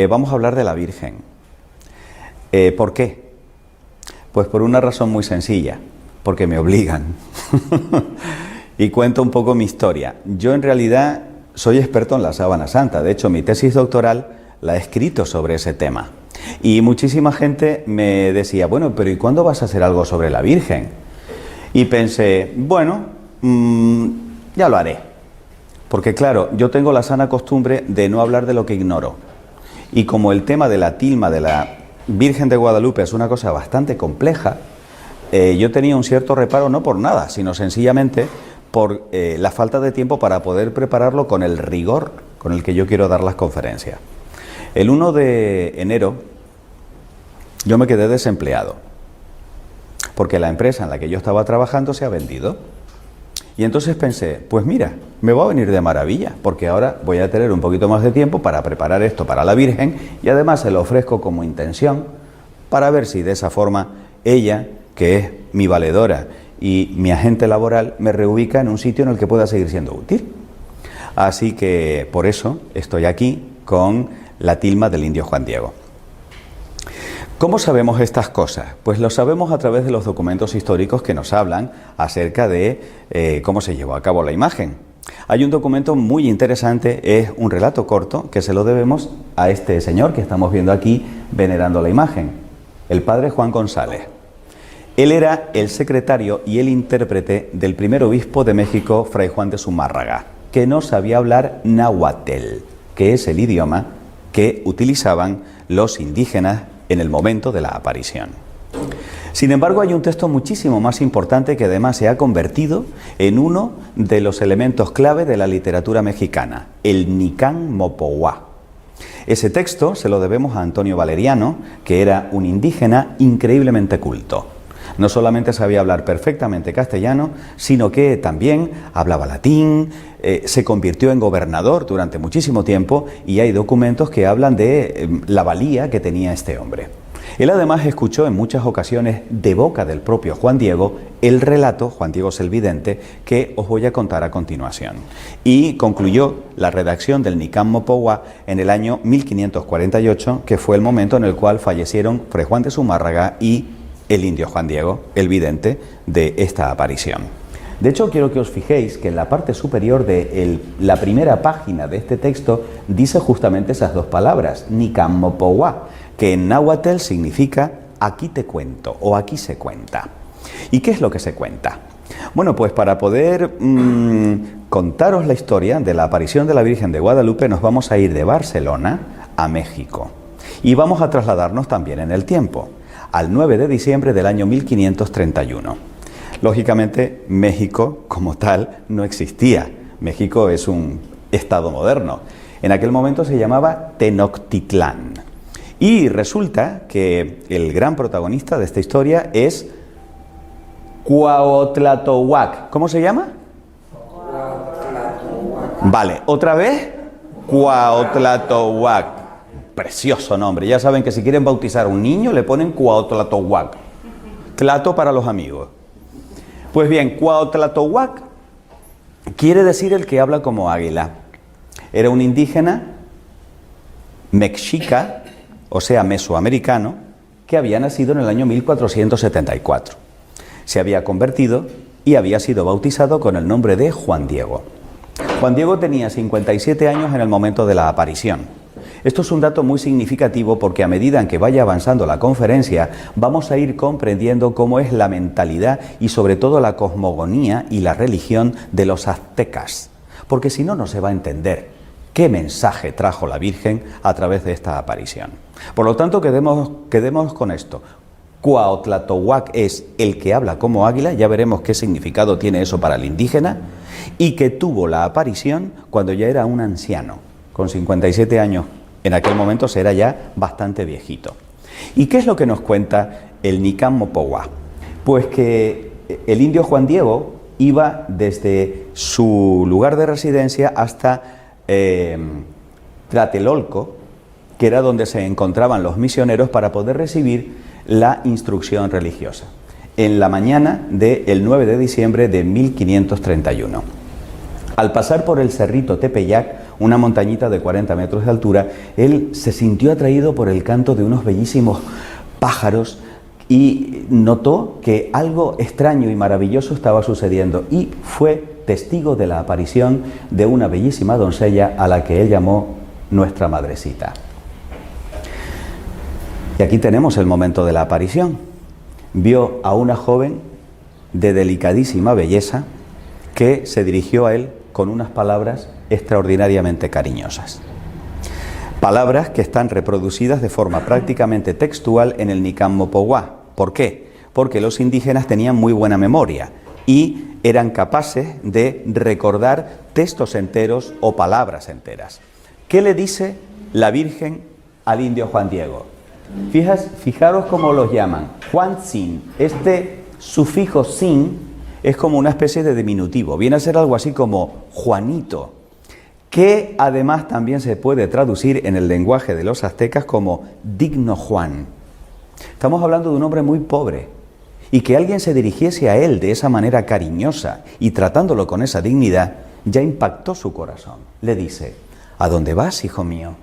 Vamos a hablar de la Virgen. ¿Por qué? Pues por una razón muy sencilla, porque me obligan. Y cuento un poco mi historia. Yo en realidad soy experto en la sábana santa. De hecho, mi tesis doctoral la he escrito sobre ese tema. Y muchísima gente me decía, bueno, pero ¿y cuándo vas a hacer algo sobre la Virgen? Y pensé, bueno, ya lo haré. Porque claro, yo tengo la sana costumbre de no hablar de lo que ignoro. Y como el tema de la tilma de la Virgen de Guadalupe es una cosa bastante compleja, yo tenía un cierto reparo, no por nada, sino sencillamente por la falta de tiempo para poder prepararlo con el rigor con el que yo quiero dar las conferencias. El 1 de enero yo me quedé desempleado, porque la empresa en la que yo estaba trabajando se ha vendido. Y entonces pensé, pues mira, me va a venir de maravilla, porque ahora voy a tener un poquito más de tiempo para preparar esto para la Virgen y además se lo ofrezco como intención para ver si de esa forma ella, que es mi valedora y mi agente laboral, me reubica en un sitio en el que pueda seguir siendo útil. Así que por eso estoy aquí con la tilma del indio Juan Diego. ¿Cómo sabemos estas cosas? Pues lo sabemos a través de los documentos históricos que nos hablan acerca de cómo se llevó a cabo la imagen. Hay un documento muy interesante, es un relato corto que se lo debemos a este señor que estamos viendo aquí venerando la imagen, el padre Juan González. Él era el secretario y el intérprete del primer obispo de México, Fray Juan de Zumárraga, que no sabía hablar náhuatl, que es el idioma que utilizaban los indígenas en el momento de la aparición. Sin embargo, hay un texto muchísimo más importante que además se ha convertido en uno de los elementos clave de la literatura mexicana, el Nicán Mopohuá. Ese texto se lo debemos a Antonio Valeriano, que era un indígena increíblemente culto. No solamente sabía hablar perfectamente castellano, sino que también hablaba latín, se convirtió en gobernador durante muchísimo tiempo y hay documentos que hablan de la valía que tenía este hombre. Él además escuchó en muchas ocasiones de boca del propio Juan Diego el relato, Juan Diego el Vidente, que os voy a contar a continuación. Y concluyó la redacción del Nicán Mopohuá en el año 1548, que fue el momento en el cual fallecieron Fray Juan de Zumárraga y el indio Juan Diego, el vidente de esta aparición. De hecho, quiero que os fijéis que en la parte superior de la primera página de este texto dice justamente esas dos palabras, Nicán Mopohuá, que en náhuatl significa aquí te cuento o aquí se cuenta. ¿Y qué es lo que se cuenta? Bueno, pues para poder contaros la historia de la aparición de la Virgen de Guadalupe nos vamos a ir de Barcelona a México y vamos a trasladarnos también en el tiempo, al 9 de diciembre del año 1531. Lógicamente, México como tal no existía. México es un estado moderno. En aquel momento se llamaba Tenochtitlán. Y resulta que el gran protagonista de esta historia es Cuauhtlatohuac. ¿Cómo se llama? Vale, otra vez, Cuauhtlatohuac. Precioso nombre. Ya saben que si quieren bautizar a un niño le ponen Cuauhtlatohuac. Tlato para los amigos. Pues bien, Cuauhtlatohuac quiere decir el que habla como águila. Era un indígena mexica, o sea, mesoamericano, que había nacido en el año 1474. Se había convertido y había sido bautizado con el nombre de Juan Diego. Juan Diego tenía 57 años en el momento de la aparición. Esto es un dato muy significativo porque a medida en que vaya avanzando la conferencia vamos a ir comprendiendo cómo es la mentalidad y sobre todo la cosmogonía y la religión de los aztecas, porque si no, no se va a entender qué mensaje trajo la Virgen a través de esta aparición. Por lo tanto, quedémonos con esto. Cuauhtlatohuac es el que habla como águila, ya veremos qué significado tiene eso para el indígena, y que tuvo la aparición cuando ya era un anciano, con 57 años. En aquel momento era ya bastante viejito. ¿Y qué es lo que nos cuenta el Nicán Mopohuá? Pues que el indio Juan Diego iba desde su lugar de residencia hasta Tlatelolco, que era donde se encontraban los misioneros para poder recibir la instrucción religiosa, en la mañana del 9 de diciembre de 1531. Al pasar por el cerrito Tepeyac, una montañita de 40 metros de altura, él se sintió atraído por el canto de unos bellísimos pájaros y notó que algo extraño y maravilloso estaba sucediendo y fue testigo de la aparición de una bellísima doncella a la que él llamó Nuestra Madrecita. Y aquí tenemos el momento de la aparición. Vio a una joven de delicadísima belleza que se dirigió a él con unas palabras extraordinariamente cariñosas. Palabras que están reproducidas de forma prácticamente textual en el Nican Mopogua. ¿Por qué? Porque los indígenas tenían muy buena memoria y eran capaces de recordar textos enteros o palabras enteras. ¿Qué le dice la Virgen al indio Juan Diego? Fijaros cómo los llaman. Juan Sin. Este sufijo sin es como una especie de diminutivo. Viene a ser algo así como Juanito, que además también se puede traducir en el lenguaje de los aztecas como digno Juan. Estamos hablando de un hombre muy pobre y que alguien se dirigiese a él de esa manera cariñosa y tratándolo con esa dignidad ya impactó su corazón. Le dice: ¿a dónde vas, hijo mío?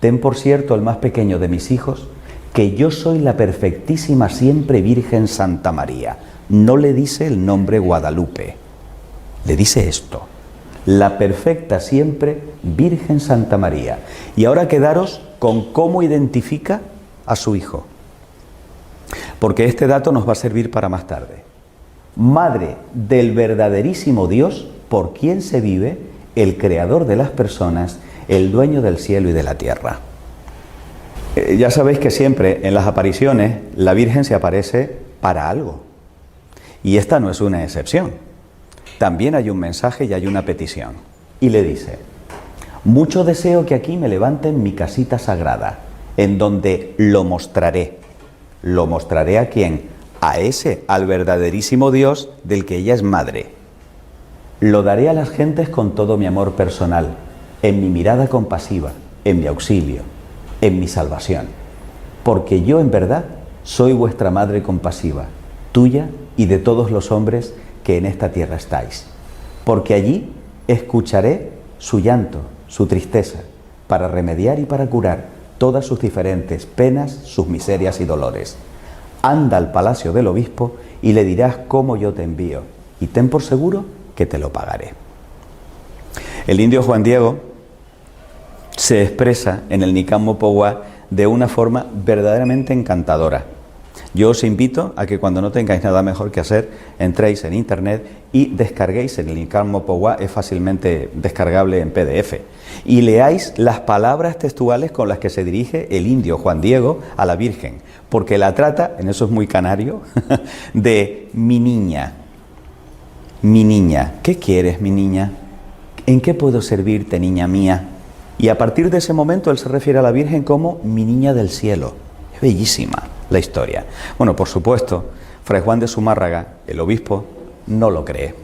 Ten por cierto, el más pequeño de mis hijos, que yo soy la perfectísima siempre Virgen Santa María. No le dice el nombre Guadalupe, le dice esto: la perfecta siempre Virgen Santa María. Y ahora quedaros con cómo identifica a su hijo, porque este dato nos va a servir para más tarde. Madre del verdaderísimo Dios, por quien se vive, el creador de las personas, el dueño del cielo y de la tierra. Ya sabéis que siempre en las apariciones la Virgen se aparece para algo, y esta no es una excepción. También hay un mensaje y hay una petición, y le dice: mucho deseo que aquí me levanten mi casita sagrada, en donde lo mostraré. ¿Lo mostraré a quién? A ese, al verdaderísimo Dios del que ella es madre. Lo daré a las gentes con todo mi amor personal, en mi mirada compasiva, en mi auxilio, en mi salvación. Porque yo en verdad soy vuestra madre compasiva, tuya y de todos los hombres que en esta tierra estáis. Porque allí escucharé su llanto, su tristeza, para remediar y para curar todas sus diferentes penas, sus miserias y dolores. Anda al palacio del obispo y le dirás cómo yo te envío, y ten por seguro que te lo pagaré. El indio Juan Diego se expresa en el Nican Mopogua de una forma verdaderamente encantadora. Yo os invito a que cuando no tengáis nada mejor que hacer, entréis en internet y descarguéis el Nican Mopogua, es fácilmente descargable en PDF, y leáis las palabras textuales con las que se dirige el indio Juan Diego a la Virgen, porque la trata, en eso es muy canario, de mi niña. Mi niña, ¿qué quieres, mi niña? ¿En qué puedo servirte, niña mía? Y a partir de ese momento él se refiere a la Virgen como mi niña del cielo. Es bellísima la historia. Bueno, por supuesto, Fray Juan de Zumárraga, el obispo, no lo cree.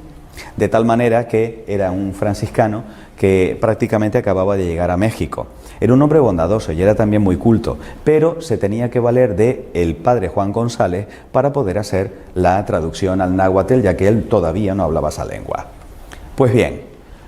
De tal manera que era un franciscano que prácticamente acababa de llegar a México. Era un hombre bondadoso y era también muy culto, pero se tenía que valer de el padre Juan González para poder hacer la traducción al náhuatl, ya que él todavía no hablaba esa lengua. Pues bien,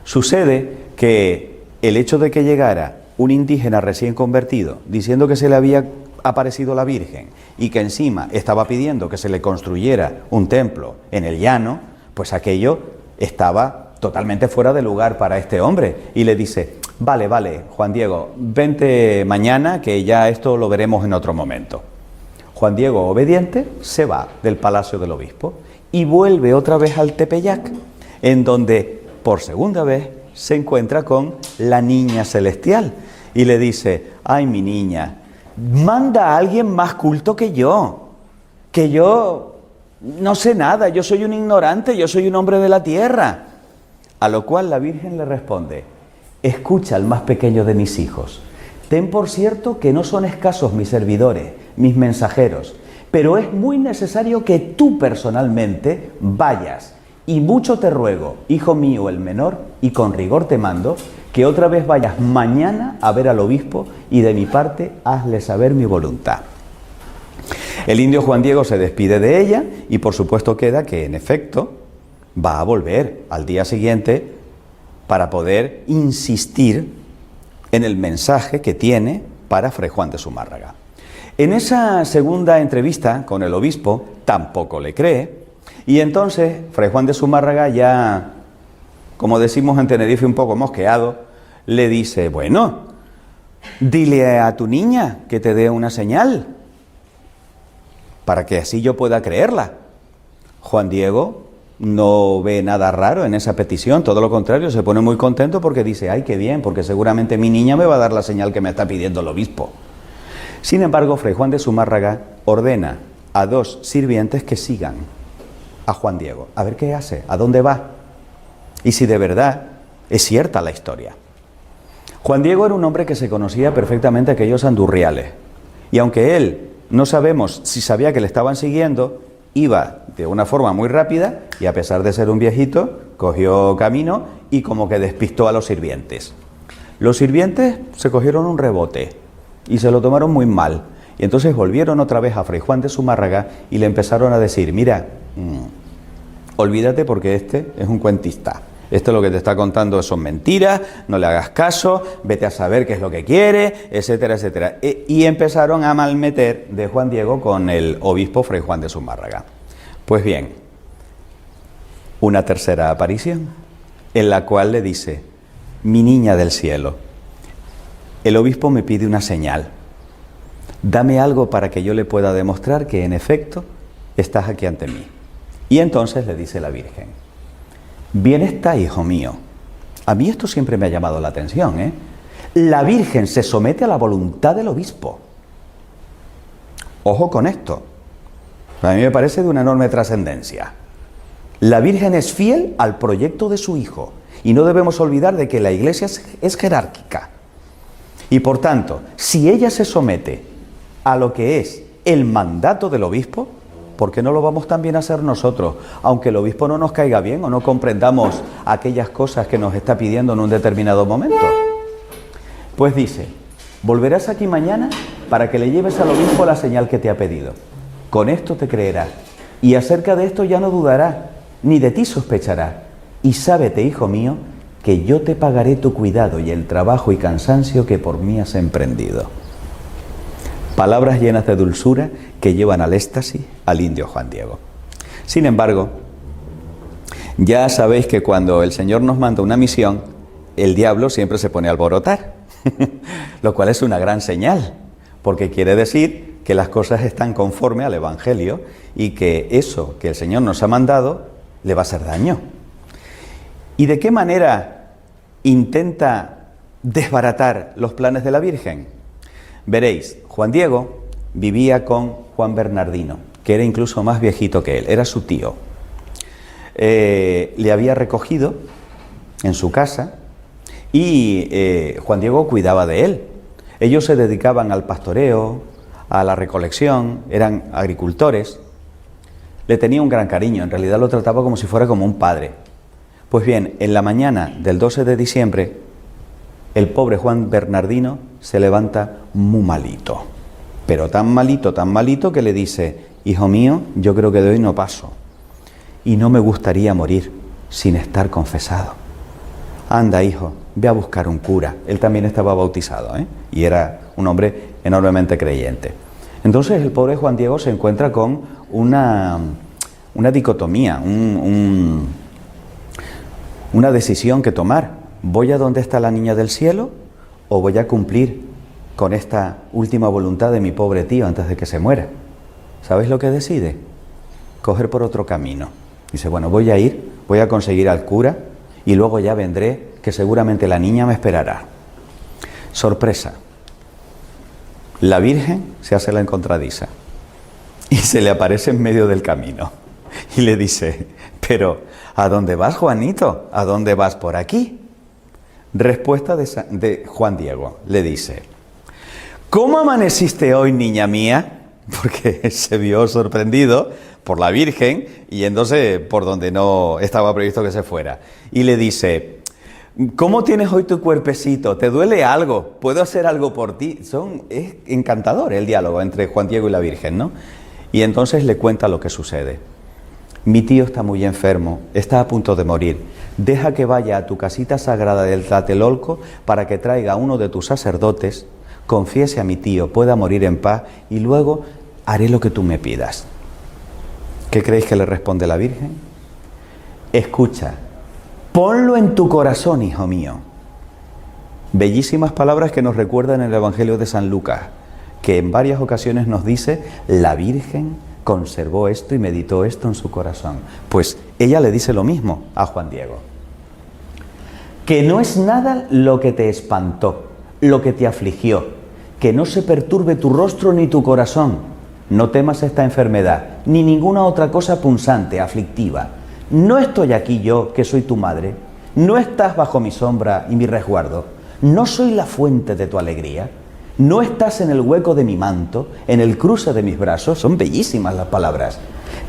sucede que el hecho de que llegara un indígena recién convertido diciendo que se le había aparecido la Virgen y que encima estaba pidiendo que se le construyera un templo en el llano, pues aquello estaba totalmente fuera de lugar para este hombre, y le dice: vale, Juan Diego, vente mañana, que ya esto lo veremos en otro momento. Juan Diego, obediente, se va del palacio del obispo y vuelve otra vez al Tepeyac, en donde por segunda vez se encuentra con la niña celestial y le dice: ay, mi niña, manda a alguien más culto que yo no sé nada, yo soy un ignorante, yo soy un hombre de la tierra. A lo cual la Virgen le responde: escucha al más pequeño de mis hijos, ten por cierto que no son escasos mis servidores, mis mensajeros, pero es muy necesario que tú personalmente vayas, y mucho te ruego, hijo mío el menor, y con rigor te mando, que otra vez vayas mañana a ver al obispo, y de mi parte hazle saber mi voluntad. El indio Juan Diego se despide de ella y por supuesto queda que en efecto va a volver al día siguiente para poder insistir en el mensaje que tiene para Fray Juan de Zumárraga. En esa segunda entrevista con el obispo tampoco le cree, y entonces Fray Juan de Zumárraga, ya, como decimos en Tenerife, un poco mosqueado, le dice: bueno, dile a tu niña que te dé una señal, para que así yo pueda creerla. Juan Diego no ve nada raro en esa petición, todo lo contrario, se pone muy contento porque dice: ay, qué bien, porque seguramente mi niña me va a dar la señal que me está pidiendo el obispo. Sin embargo, Fray Juan de Zumárraga ordena a 2 sirvientes que sigan a Juan Diego, a ver qué hace, a dónde va, y si de verdad es cierta la historia. Juan Diego era un hombre que se conocía perfectamente a aquellos andurriales, y aunque él no sabemos si sabía que le estaban siguiendo, iba de una forma muy rápida y, a pesar de ser un viejito, cogió camino y como que despistó a los sirvientes. Los sirvientes se cogieron un rebote y se lo tomaron muy mal, y entonces volvieron otra vez a Fray Juan de Zumárraga y le empezaron a decir: mira, olvídate, porque este es un cuentista. Esto lo que te está contando son mentiras, no le hagas caso, vete a saber qué es lo que quiere, etcétera, etcétera. Y empezaron a malmeter de Juan Diego con el obispo Fray Juan de Zumárraga. Pues bien, una tercera aparición, en la cual le dice: mi niña del cielo, el obispo me pide una señal. Dame algo para que yo le pueda demostrar que en efecto estás aquí ante mí. Y entonces le dice la Virgen: bien está, hijo mío. A mí esto siempre me ha llamado la atención, ¿eh? La Virgen se somete a la voluntad del obispo. Ojo con esto. A mí me parece de una enorme trascendencia. La Virgen es fiel al proyecto de su Hijo, y no debemos olvidar de que la Iglesia es jerárquica. Y por tanto, si ella se somete a lo que es el mandato del obispo, ¿por qué no lo vamos también a hacer nosotros? Aunque el obispo no nos caiga bien o no comprendamos aquellas cosas que nos está pidiendo en un determinado momento. Pues dice: volverás aquí mañana para que le lleves al obispo la señal que te ha pedido. Con esto te creerá, y acerca de esto ya no dudará, ni de ti sospechará. Y sábete, hijo mío, que yo te pagaré tu cuidado y el trabajo y cansancio que por mí has emprendido. Palabras llenas de dulzura que llevan al éxtasis al indio Juan Diego. Sin embargo, ya sabéis que cuando el Señor nos manda una misión, el diablo siempre se pone a alborotar, lo cual es una gran señal, porque quiere decir que las cosas están conforme al Evangelio y que eso que el Señor nos ha mandado le va a hacer daño. ¿Y de qué manera intenta desbaratar los planes de la Virgen? Veréis, Juan Diego vivía con Juan Bernardino, que era incluso más viejito que él, era su tío. Le había recogido en su casa y Juan Diego cuidaba de él. Ellos se dedicaban al pastoreo, a la recolección, eran agricultores. Le tenía un gran cariño, en realidad lo trataba como si fuera como un padre. Pues bien, en la mañana del 12 de diciembre, el pobre Juan Bernardino se levanta muy malito, pero tan malito que le dice: hijo mío, yo creo que de hoy no paso, y no me gustaría morir sin estar confesado. Anda, hijo, ve a buscar un cura. Él también estaba bautizado, y era un hombre enormemente creyente. Entonces el pobre Juan Diego se encuentra con una dicotomía, una decisión que tomar. ¿Voy a donde está la niña del cielo o voy a cumplir con esta última voluntad de mi pobre tío antes de que se muera? ¿Sabéis lo que decide? Coger por otro camino. Dice: bueno, voy a conseguir al cura y luego ya vendré, que seguramente la niña me esperará. Sorpresa. La Virgen se hace la encontradiza y se le aparece en medio del camino y le dice: pero ¿a dónde vas, Juanito? ¿A dónde vas por aquí? Respuesta de Juan Diego. Le dice: ¿cómo amaneciste hoy, niña mía? Porque se vio sorprendido por la Virgen y entonces por donde no estaba previsto que se fuera. Y le dice: ¿cómo tienes hoy tu cuerpecito? ¿Te duele algo? ¿Puedo hacer algo por ti? Es encantador el diálogo entre Juan Diego y la Virgen, ¿no? Y entonces le cuenta lo que sucede. Mi tío está muy enfermo, está a punto de morir, deja que vaya a tu casita sagrada del Tlatelolco para que traiga a uno de tus sacerdotes, confiese a mi tío, pueda morir en paz y luego haré lo que tú me pidas. ¿Qué creéis que le responde la Virgen? Escucha, ponlo en tu corazón, hijo mío. Bellísimas palabras que nos recuerdan el Evangelio de San Lucas, que en varias ocasiones nos dice, la Virgen conservó esto y meditó esto en su corazón. Pues ella le dice lo mismo a Juan Diego. Que no es nada lo que te espantó, lo que te afligió, que no se perturbe tu rostro ni tu corazón. No temas esta enfermedad, ni ninguna otra cosa punzante, aflictiva. No estoy aquí yo, que soy tu madre. No estás bajo mi sombra y mi resguardo. No soy la fuente de tu alegría. No estás en el hueco de mi manto, en el cruce de mis brazos. Son bellísimas las palabras.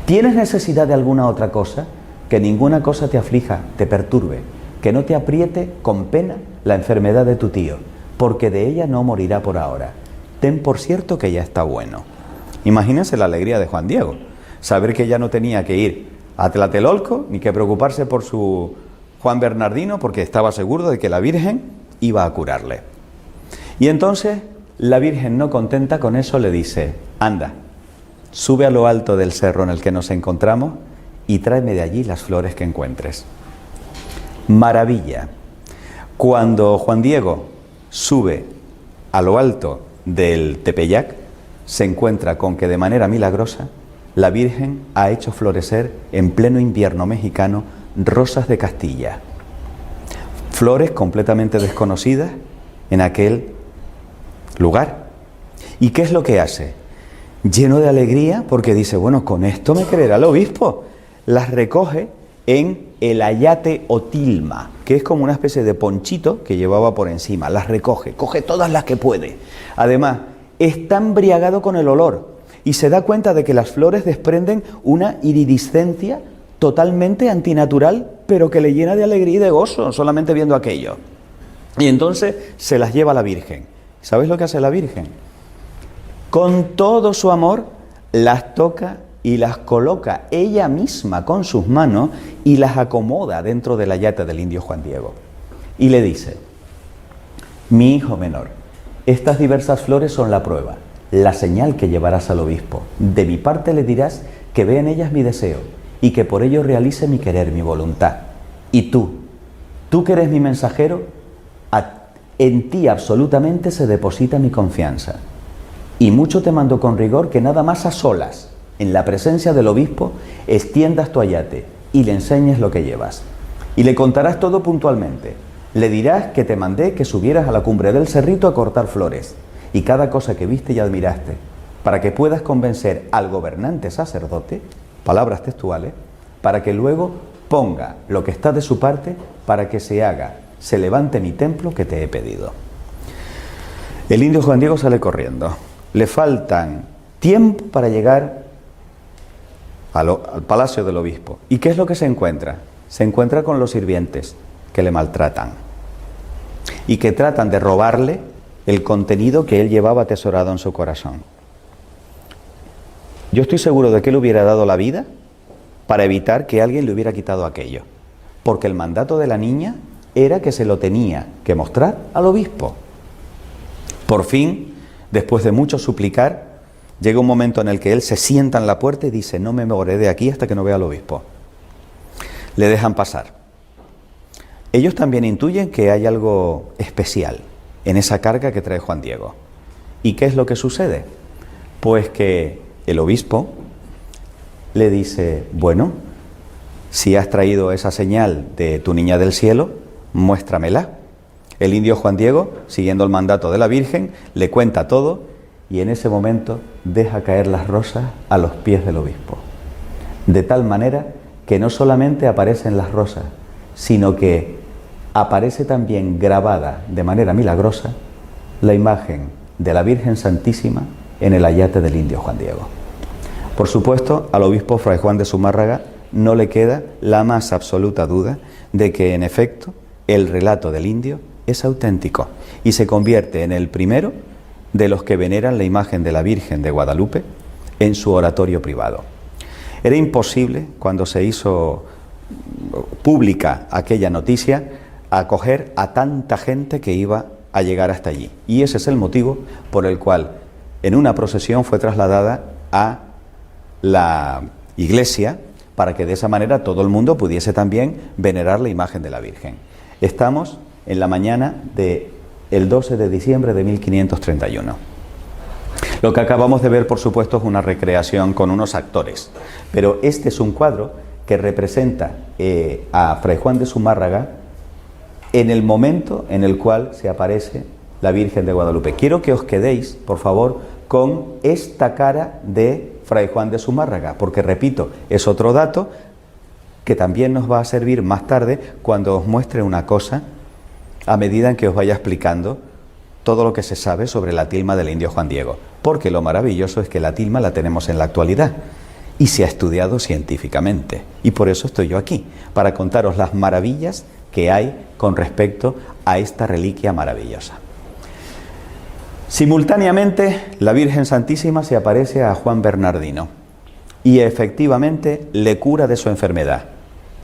¿Tienes necesidad de alguna otra cosa? Que ninguna cosa te aflija, te perturbe. Que no te apriete con pena la enfermedad de tu tío, porque de ella no morirá por ahora. Ten por cierto que ya está bueno. Imagínense la alegría de Juan Diego, saber que ya no tenía que ir a Tlatelolco ni que preocuparse por su Juan Bernardino, porque estaba seguro de que la Virgen iba a curarle. Y entonces la Virgen, no contenta con eso, le dice, anda, sube a lo alto del cerro en el que nos encontramos y tráeme de allí las flores que encuentres. Maravilla. Cuando Juan Diego sube a lo alto del Tepeyac, se encuentra con que de manera milagrosa la Virgen ha hecho florecer en pleno invierno mexicano rosas de Castilla. Flores completamente desconocidas en aquel lugar. ¿Y qué es lo que hace? Lleno de alegría porque dice, bueno, con esto me creerá el obispo. Las recoge en el ayate o tilma, que es como una especie de ponchito que llevaba por encima. Las recoge, coge todas las que puede. Además, está embriagado con el olor y se da cuenta de que las flores desprenden una iridiscencia totalmente antinatural, pero que le llena de alegría y de gozo solamente viendo aquello. Y entonces se las lleva a la Virgen. ¿Sabéis lo que hace la Virgen? Con todo su amor las toca y las coloca ella misma con sus manos y las acomoda dentro de la yata del indio Juan Diego. Y le dice, mi hijo menor, estas diversas flores son la prueba, la señal que llevarás al obispo. De mi parte le dirás que vea en ellas mi deseo y que por ello realice mi querer, mi voluntad. Y tú que eres mi mensajero, en ti absolutamente se deposita mi confianza. Y mucho te mando con rigor que nada más a solas, en la presencia del obispo, extiendas tu ayate y le enseñes lo que llevas. Y le contarás todo puntualmente. Le dirás que te mandé que subieras a la cumbre del cerrito a cortar flores y cada cosa que viste y admiraste, para que puedas convencer al gobernante sacerdote, palabras textuales, para que luego ponga lo que está de su parte para que se levante mi templo que te he pedido. El indio Juan Diego sale corriendo. Le faltan tiempo para llegar al palacio del obispo. ¿Y qué es lo que se encuentra? Se encuentra con los sirvientes que le maltratan y que tratan de robarle el contenido que él llevaba atesorado en su corazón. Yo estoy seguro de que él hubiera dado la vida para evitar que alguien le hubiera quitado aquello, porque el mandato de la niña era que se lo tenía que mostrar al obispo. Por fin, después de mucho suplicar, llega un momento en el que él se sienta en la puerta y dice, no me moveré de aquí hasta que no vea al obispo. Le dejan pasar. Ellos también intuyen que hay algo especial en esa carga que trae Juan Diego. ¿Y qué es lo que sucede? Pues que el obispo le dice, bueno, si has traído esa señal de tu niña del cielo, muéstramela. El indio Juan Diego, siguiendo el mandato de la Virgen, le cuenta todo y en ese momento deja caer las rosas a los pies del obispo. De tal manera que no solamente aparecen las rosas, sino que aparece también grabada de manera milagrosa la imagen de la Virgen Santísima en el ayate del indio Juan Diego. Por supuesto, al obispo Fray Juan de Zumárraga no le queda la más absoluta duda de que, en efecto, el relato del indio es auténtico y se convierte en el primero de los que veneran la imagen de la Virgen de Guadalupe en su oratorio privado. Era imposible, cuando se hizo pública aquella noticia, acoger a tanta gente que iba a llegar hasta allí. Y ese es el motivo por el cual en una procesión fue trasladada a la iglesia, para que de esa manera todo el mundo pudiese también venerar la imagen de la Virgen. Estamos en la mañana del 12 de diciembre de 1531. Lo que acabamos de ver, por supuesto, es una recreación con unos actores, pero este es un cuadro que representa a Fray Juan de Zumárraga en el momento en el cual se aparece la Virgen de Guadalupe. Quiero que os quedéis, por favor, con esta cara de Fray Juan de Zumárraga, porque, repito, es otro dato que también nos va a servir más tarde cuando os muestre una cosa a medida en que os vaya explicando todo lo que se sabe sobre la tilma del indio Juan Diego, porque lo maravilloso es que la tilma la tenemos en la actualidad y se ha estudiado científicamente, y por eso estoy yo aquí, para contaros las maravillas que hay con respecto a esta reliquia maravillosa. Simultáneamente, la Virgen Santísima se aparece a Juan Bernardino y efectivamente le cura de su enfermedad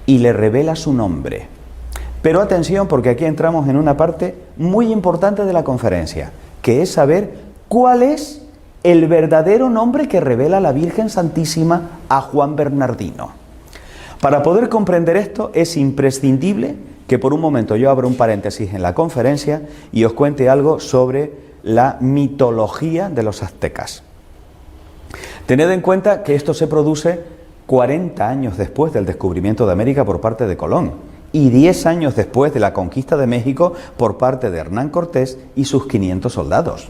y le revela su nombre. Pero atención, porque aquí entramos en una parte muy importante de la conferencia, que es saber cuál es el verdadero nombre que revela la Virgen Santísima a Juan Bernardino. Para poder comprender esto es imprescindible que por un momento yo abra un paréntesis en la conferencia y os cuente algo sobre la mitología de los aztecas. Tened en cuenta que esto se produce 40 años después del descubrimiento de América por parte de Colón y 10 años después de la conquista de México por parte de Hernán Cortés y sus 500 soldados.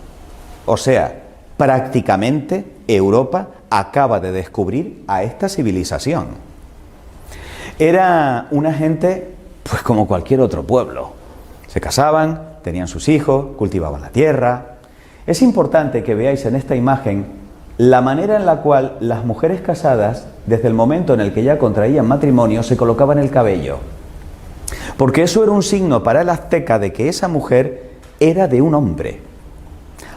O sea, prácticamente Europa acaba de descubrir a esta civilización. Era una gente, pues como cualquier otro pueblo. Se casaban, tenían sus hijos, cultivaban la tierra. Es importante que veáis en esta imagen la manera en la cual las mujeres casadas, desde el momento en el que ya contraían matrimonio, se colocaban el cabello. Porque eso era un signo para el azteca de que esa mujer era de un hombre.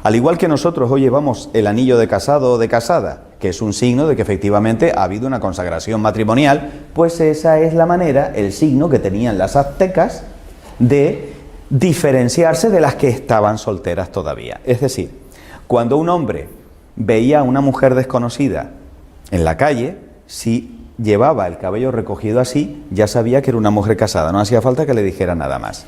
Al igual que nosotros hoy llevamos el anillo de casado o de casada, que es un signo de que efectivamente ha habido una consagración matrimonial, pues esa es la manera, el signo que tenían las aztecas de diferenciarse de las que estaban solteras todavía. Es decir, cuando un hombre veía a una mujer desconocida en la calle, si llevaba el cabello recogido así, ya sabía que era una mujer casada, no hacía falta que le dijera nada más.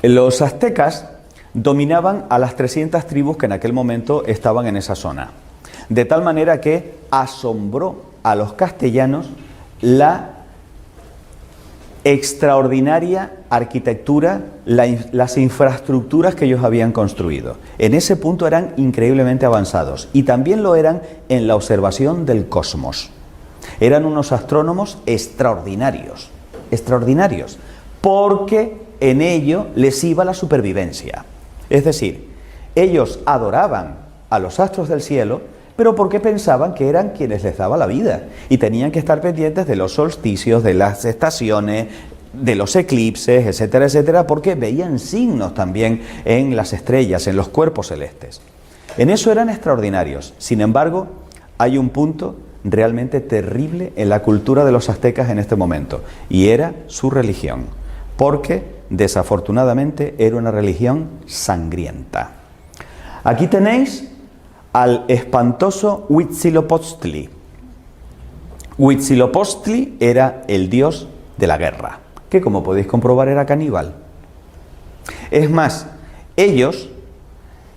Los aztecas dominaban a las 300 tribus que en aquel momento estaban en esa zona, de tal manera que asombró a los castellanos la extraordinaria arquitectura, las infraestructuras que ellos habían construido. En ese punto eran increíblemente avanzados y también lo eran en la observación del cosmos. Eran unos astrónomos extraordinarios, porque en ello les iba la supervivencia. Es decir, ellos adoraban a los astros del cielo, pero porque pensaban que eran quienes les daban la vida y tenían que estar pendientes de los solsticios, de las estaciones, de los eclipses, etcétera, etcétera, porque veían signos también en las estrellas, en los cuerpos celestes. En eso eran extraordinarios. Sin embargo, hay un punto realmente terrible en la cultura de los aztecas en este momento, y era su religión, porque desafortunadamente era una religión sangrienta. Aquí tenéis al espantoso Huitzilopochtli. Huitzilopochtli era el dios de la guerra, que como podéis comprobar era caníbal. Es más, ellos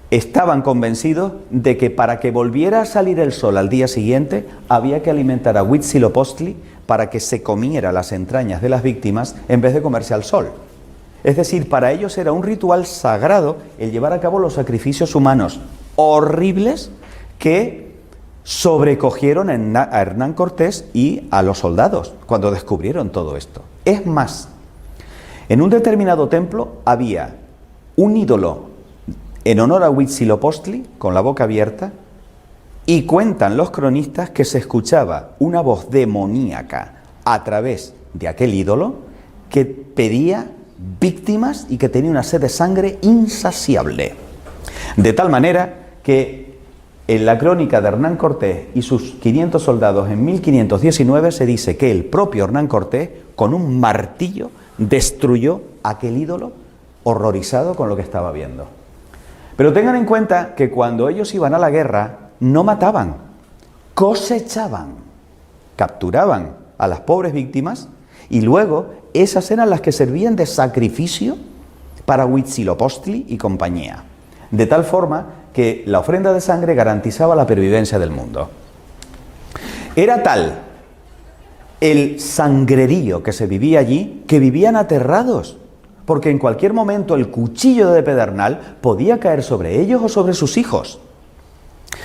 estaban convencidos de que para que volviera a salir el sol al día siguiente había que alimentar a Huitzilopochtli para que se comiera las entrañas de las víctimas en vez de comerse al sol. Es decir, para ellos era un ritual sagrado el llevar a cabo los sacrificios humanos horribles que sobrecogieron a Hernán Cortés y a los soldados cuando descubrieron todo esto. Es más, en un determinado templo había un ídolo en honor a Huitzilopochtli con la boca abierta, y cuentan los cronistas que se escuchaba una voz demoníaca a través de aquel ídolo que pedía víctimas y que tenía una sed de sangre insaciable. De tal manera que En la crónica de Hernán Cortés y sus 500 soldados en 1519 se dice que el propio Hernán Cortés, con un martillo, destruyó aquel ídolo horrorizado con lo que estaba viendo. Pero tengan en cuenta que cuando ellos iban a la guerra, no mataban, cosechaban, capturaban a las pobres víctimas y luego esas eran las que servían de sacrificio para Huitzilopochtli y compañía. De tal forma que la ofrenda de sangre garantizaba la pervivencia del mundo. Era tal el sangrerío que se vivía allí que vivían aterrados, porque en cualquier momento el cuchillo de Pedernal podía caer sobre ellos o sobre sus hijos.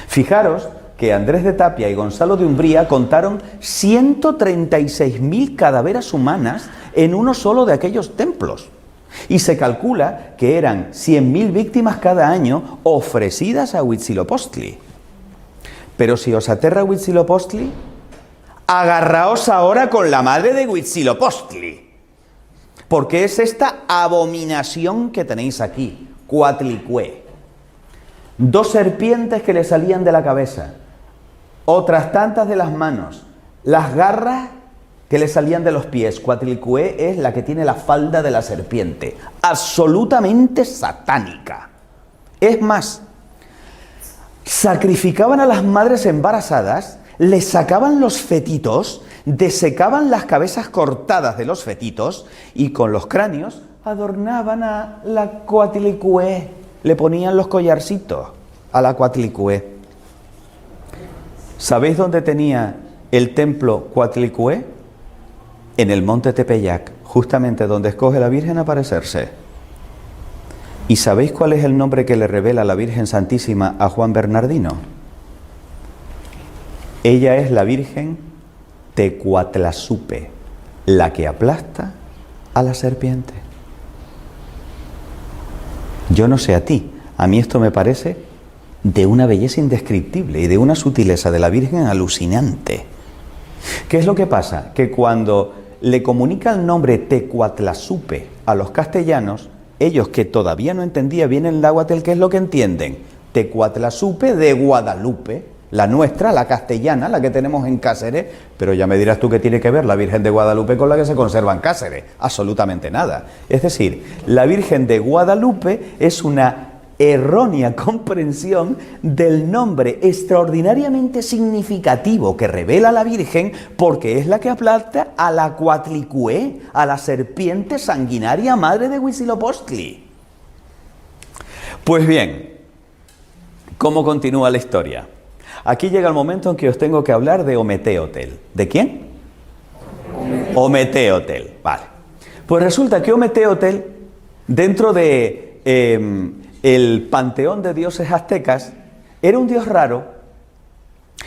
Fijaros que Andrés de Tapia y Gonzalo de Umbría contaron 136.000 calaveras humanas en uno solo de aquellos templos. Y se calcula que eran 100.000 víctimas cada año ofrecidas a Huitzilopochtli. Pero si os aterra Huitzilopochtli, agarraos ahora con la madre de Huitzilopochtli, porque es esta abominación que tenéis aquí, Coatlicue. 2 serpientes que le salían de la cabeza, otras tantas de las manos, las garras que le salían de los pies. Coatlicue es la que tiene la falda de la serpiente, absolutamente satánica. Es más, sacrificaban a las madres embarazadas, les sacaban los fetitos, desecaban las cabezas cortadas de los fetitos y con los cráneos adornaban a la Coatlicue, le ponían los collarcitos a la Coatlicue. ¿Sabéis dónde tenía el templo Coatlicue? En el monte Tepeyac, justamente donde escoge la Virgen aparecerse. ¿Y sabéis cuál es el nombre que le revela la Virgen Santísima a Juan Bernardino? Ella es la Virgen Tecuatlazupe, la que aplasta a la serpiente. Yo no sé a ti, a mí esto me parece de una belleza indescriptible y de una sutileza de la Virgen alucinante. ¿Qué es lo que pasa? Que cuando le comunica el nombre Tecuatlazupe a los castellanos, ellos que todavía no entendían bien el náhuatl, ¿qué es lo que entienden? Tecuatlazupe de Guadalupe, la nuestra, la castellana, la que tenemos en Cáceres, pero ya me dirás tú qué tiene que ver la Virgen de Guadalupe con la que se conserva en Cáceres. Absolutamente nada. Es decir, la Virgen de Guadalupe es una errónea comprensión del nombre extraordinariamente significativo que revela la Virgen, porque es la que aplasta a la Coatlicue, a la serpiente sanguinaria madre de Huitzilopochtli. Pues bien, ¿cómo continúa la historia? Aquí llega el momento en que os tengo que hablar de Ometeotl. ¿De quién? Ometeotl, vale. Pues resulta que Ometeotl, dentro de el panteón de dioses aztecas, era un dios raro,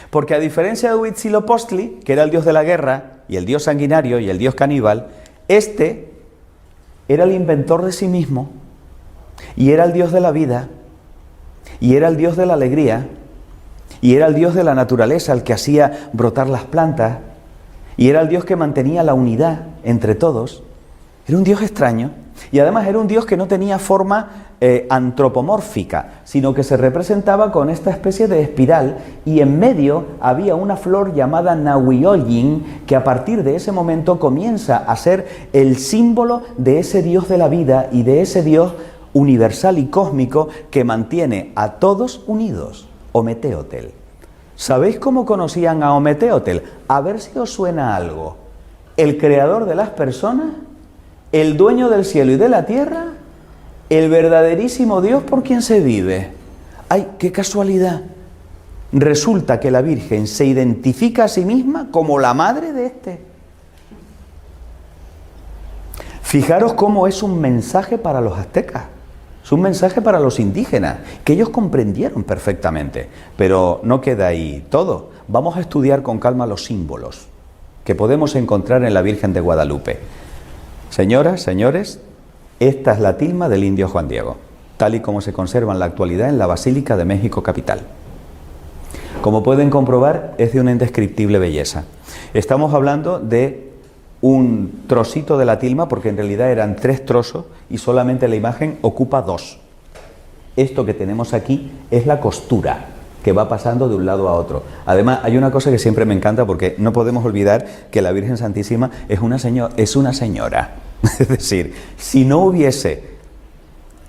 porque a diferencia de Huitzilopochtli, que era el dios de la guerra, y el dios sanguinario, y el dios caníbal, este era el inventor de sí mismo, y era el dios de la vida, y era el dios de la alegría, y era el dios de la naturaleza, el que hacía brotar las plantas, y era el dios que mantenía la unidad entre todos. Era un dios extraño, y además era un dios que no tenía forma antropomórfica, sino que se representaba con esta especie de espiral, y en medio había una flor llamada Nahuioyin, que a partir de ese momento comienza a ser el símbolo de ese dios de la vida y de ese dios universal y cósmico que mantiene a todos unidos. Ometeotl. ¿Sabéis cómo conocían a Ometeotl? A ver si os suena algo. El creador de las personas, el dueño del cielo y de la tierra, el verdaderísimo Dios por quien se vive. ¡Ay, qué casualidad! Resulta que la Virgen se identifica a sí misma como la madre de este. Fijaros cómo es un mensaje para los aztecas, es un mensaje para los indígenas, que ellos comprendieron perfectamente. Pero no queda ahí todo. Vamos a estudiar con calma los símbolos que podemos encontrar en la Virgen de Guadalupe. Señoras, señores, esta es la tilma del indio Juan Diego, tal y como se conserva en la actualidad en la Basílica de México capital. Como pueden comprobar, es de una indescriptible belleza. Estamos hablando de un trocito de la tilma, porque en realidad eran 3 trozos y solamente la imagen ocupa 2. Esto que tenemos aquí es la costura. que va pasando de un lado a otro. Además, hay una cosa que siempre me encanta, porque no podemos olvidar que la Virgen Santísima es una señora. Es decir, si no hubiese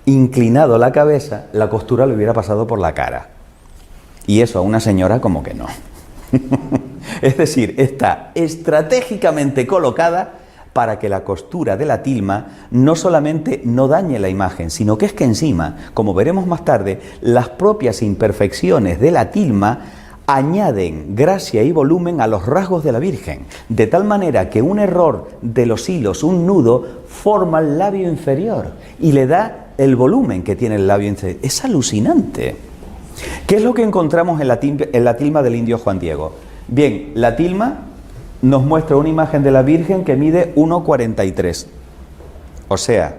inclinado la cabeza, la costura le hubiera pasado por la cara. Y eso a una señora como que no. Es decir, está estratégicamente colocada para que la costura de la tilma no solamente no dañe la imagen, sino que es que encima, como veremos más tarde, las propias imperfecciones de la tilma añaden gracia y volumen a los rasgos de la Virgen, de tal manera que un error de los hilos, un nudo, forma el labio inferior y le da el volumen que tiene el labio inferior. Es alucinante. ¿Qué es lo que encontramos en la tilma del indio Juan Diego? Bien, la tilma nos muestra una imagen de la Virgen que mide 1,43. O sea,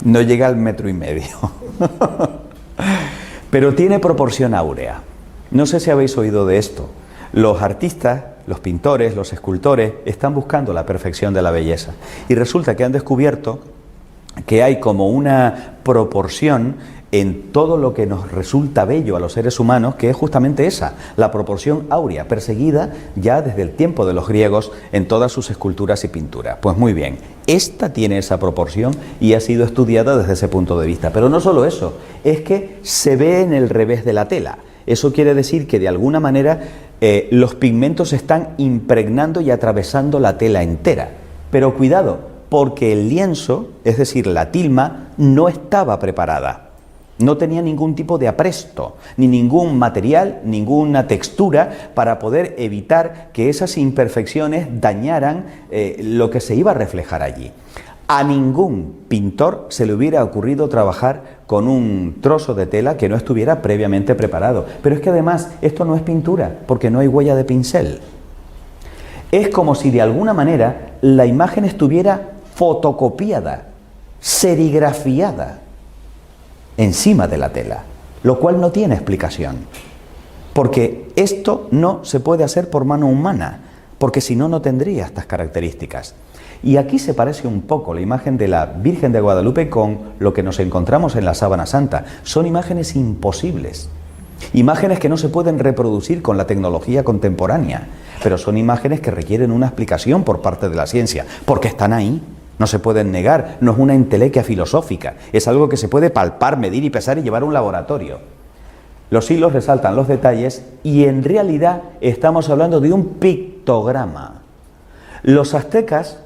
no llega al 1,5 metros. Pero tiene proporción áurea. No sé si habéis oído de esto. Los artistas, los pintores, los escultores están buscando la perfección de la belleza. Y resulta que han descubierto que hay como una proporción en todo lo que nos resulta bello a los seres humanos, que es justamente esa, la proporción áurea, perseguida ya desde el tiempo de los griegos en todas sus esculturas y pinturas. Pues muy bien, esta tiene esa proporción y ha sido estudiada desde ese punto de vista. Pero no solo eso, es que se ve en el revés de la tela. Eso quiere decir que de alguna manera los pigmentos están impregnando y atravesando la tela entera. Pero cuidado, porque el lienzo, es decir, la tilma, no estaba preparada. No tenía ningún tipo de apresto, ni ningún material, ninguna textura para poder evitar que esas imperfecciones dañaran lo que se iba a reflejar allí. A ningún pintor se le hubiera ocurrido trabajar con un trozo de tela que no estuviera previamente preparado. Pero es que además esto no es pintura, porque no hay huella de pincel. Es como si de alguna manera la imagen estuviera fotocopiada, serigrafiada encima de la tela, lo cual no tiene explicación, porque esto no se puede hacer por mano humana, porque si no, no tendría estas características. Y aquí se parece un poco la imagen de la Virgen de Guadalupe con lo que nos encontramos en la Sábana Santa. Son imágenes imposibles, imágenes que no se pueden reproducir con la tecnología contemporánea, pero son imágenes que requieren una explicación por parte de la ciencia, porque están ahí. No se pueden negar, no es una entelequia filosófica, es algo que se puede palpar, medir y pesar y llevar a un laboratorio. Los hilos resaltan los detalles y en realidad estamos hablando de un pictograma. Los aztecas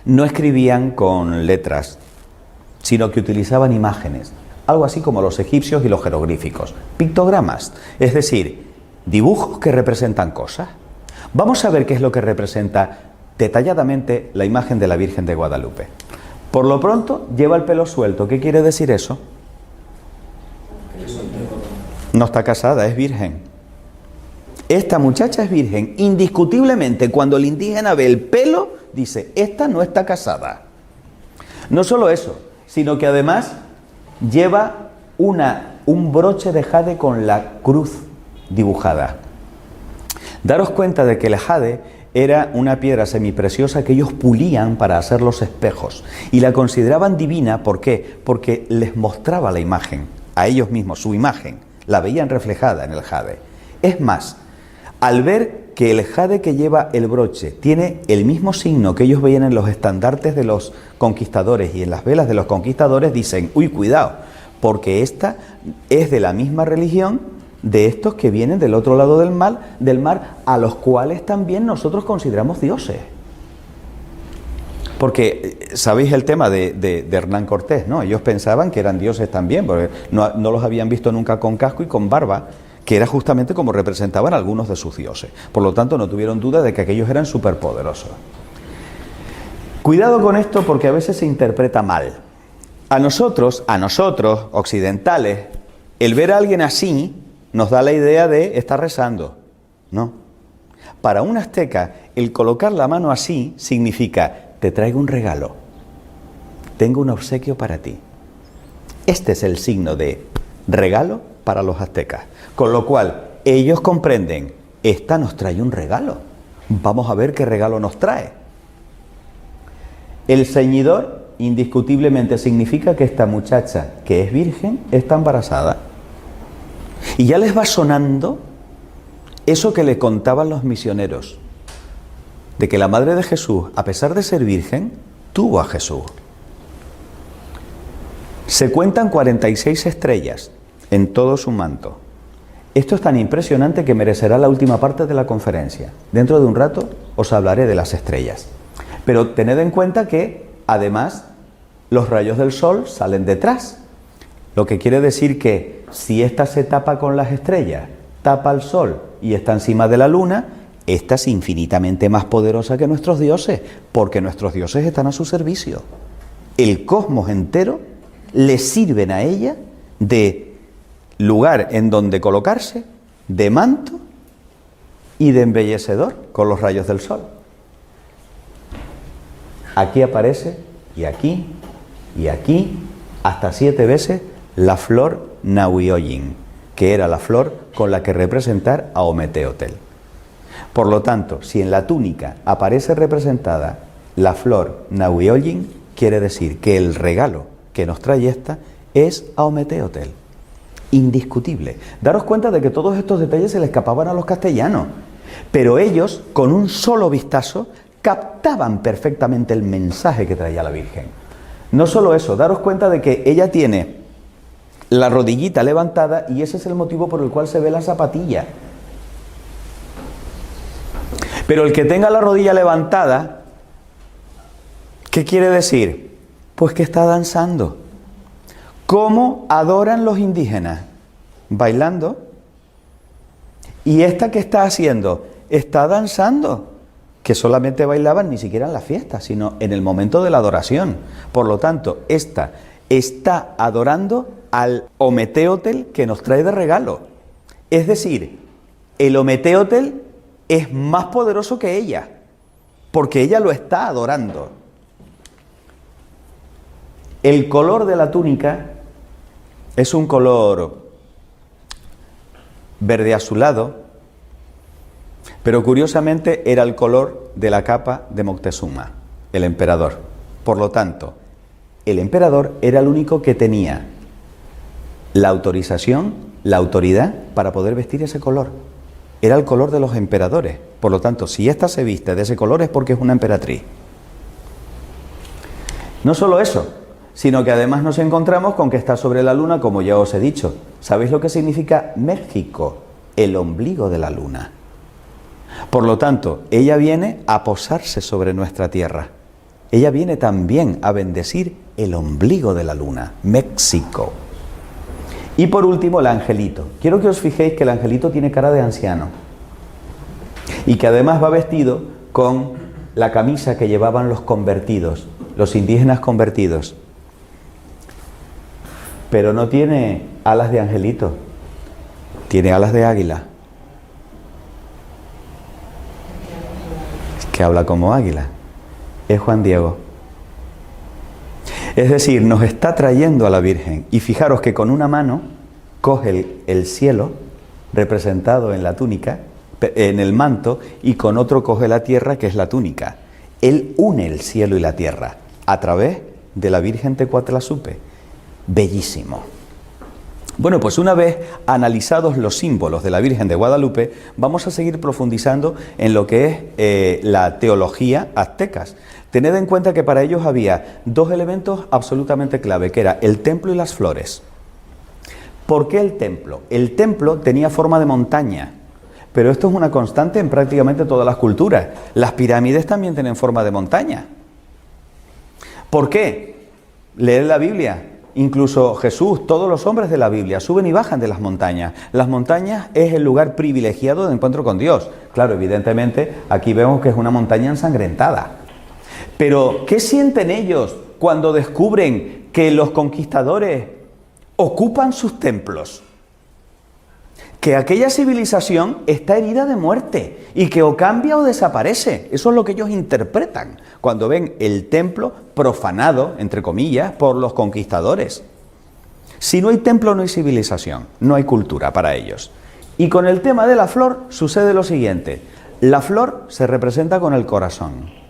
no escribían con letras, sino que utilizaban imágenes, algo así como los egipcios y los jeroglíficos, pictogramas, es decir, dibujos que representan cosas. Vamos a ver qué es lo que representa detalladamente la imagen de la Virgen de Guadalupe. Por lo pronto lleva el pelo suelto. ¿Qué quiere decir eso? No está casada, es virgen. Esta muchacha es virgen. Indiscutiblemente, cuando el indígena ve el pelo, dice, esta no está casada. No solo eso, sino que además lleva un broche de jade con la cruz dibujada. Daros cuenta de que el jade era una piedra semipreciosa que ellos pulían para hacer los espejos y la consideraban divina. ¿Por qué? Porque les mostraba la imagen, a ellos mismos, su imagen, la veían reflejada en el jade. Es más, al ver que el jade que lleva el broche tiene el mismo signo que ellos veían en los estandartes de los conquistadores y en las velas de los conquistadores, dicen, uy, cuidado, porque esta es de la misma religión de estos que vienen del otro lado del mar, a los cuales también nosotros consideramos dioses. Porque, ¿sabéis el tema de Hernán Cortés, no? Ellos pensaban que eran dioses también, porque no los habían visto nunca con casco y con barba, que era justamente como representaban algunos de sus dioses. Por lo tanto, no tuvieron duda de que aquellos eran superpoderosos. Cuidado con esto, porque a veces se interpreta mal. A nosotros, occidentales, el ver a alguien así nos da la idea de estar rezando. No. Para un azteca, el colocar la mano así significa, te traigo un regalo, tengo un obsequio para ti. Este es el signo de regalo para los aztecas. Con lo cual, ellos comprenden, esta nos trae un regalo. Vamos a ver qué regalo nos trae. El ceñidor, indiscutiblemente, significa que esta muchacha, que es virgen, está embarazada. Y ya les va sonando eso que le contaban los misioneros, de que la madre de Jesús, a pesar de ser virgen, tuvo a Jesús. Se cuentan 46 estrellas en todo su manto. Esto es tan impresionante que merecerá la última parte de la conferencia. Dentro de un rato os hablaré de las estrellas. Pero tened en cuenta que, además, los rayos del sol salen detrás. Lo que quiere decir que si ésta se tapa con las estrellas, tapa al sol y está encima de la luna, esta es infinitamente más poderosa que nuestros dioses, porque nuestros dioses están a su servicio. El cosmos entero le sirven a ella de lugar en donde colocarse, de manto y de embellecedor con los rayos del sol. Aquí aparece, y aquí, hasta 7 veces la flor Nahuioyin, que era la flor con la que representar a Ometeotl. Por lo tanto, si en la túnica aparece representada la flor Nahuioyin, quiere decir que el regalo que nos trae esta es a Ometeotl. Indiscutible. Daros cuenta de que todos estos detalles se le escapaban a los castellanos, pero ellos, con un solo vistazo, captaban perfectamente el mensaje que traía la Virgen. No solo eso, daros cuenta de que ella tiene la rodillita levantada y ese es el motivo por el cual se ve la zapatilla. Pero el que tenga la rodilla levantada, ¿qué quiere decir? Pues que está danzando. ¿Cómo adoran los indígenas? Bailando. ¿Y esta qué está haciendo? Está danzando. Que solamente bailaban ni siquiera en la fiesta, sino en el momento de la adoración. Por lo tanto, esta está adorando al Ometeotl que nos trae de regalo. Es decir, el Ometeotl es más poderoso que ella, porque ella lo está adorando. El color de la túnica es un color verde azulado, pero curiosamente era el color de la capa de Moctezuma, el emperador. Por lo tanto, el emperador era el único que tenía la autorización, la autoridad para poder vestir ese color. Era el color de los emperadores. Por lo tanto, si ésta se viste de ese color es porque es una emperatriz. No solo eso, sino que además nos encontramos con que está sobre la luna, como ya os he dicho. ¿Sabéis lo que significa México? El ombligo de la luna. Por lo tanto, ella viene a posarse sobre nuestra tierra. Ella viene también a bendecir el ombligo de la luna, México. Y por último, el angelito. Quiero que os fijéis que el angelito tiene cara de anciano y que además va vestido con la camisa que llevaban los convertidos, los indígenas convertidos. Pero no tiene alas de angelito, tiene alas de águila. Es que habla como águila. Es Juan Diego. Es decir, nos está trayendo a la Virgen. Y fijaros que con una mano coge el cielo, representado en la túnica, en el manto, y con otro coge la tierra, que es la túnica. Él une el cielo y la tierra a través de la Virgen Tecuatlazupe. Bellísimo. Bueno, pues una vez analizados los símbolos de la Virgen de Guadalupe, vamos a seguir profundizando en lo que es la teología aztecas. Tened en cuenta que para ellos había dos elementos absolutamente clave, que era el templo y las flores. ¿Por qué el templo? El templo tenía forma de montaña, pero esto es una constante en prácticamente todas las culturas. Las pirámides también tienen forma de montaña. ¿Por qué? Leed la Biblia. Incluso Jesús, todos los hombres de la Biblia suben y bajan de las montañas. Las montañas es el lugar privilegiado de encuentro con Dios. Claro, evidentemente, aquí vemos que es una montaña ensangrentada. Pero, ¿qué sienten ellos cuando descubren que los conquistadores ocupan sus templos? Que aquella civilización está herida de muerte y que o cambia o desaparece. Eso es lo que ellos interpretan cuando ven el templo profanado, entre comillas, por los conquistadores. Si no hay templo, no hay civilización, no hay cultura para ellos. Y con el tema de la flor sucede lo siguiente. La flor se representa con el corazón.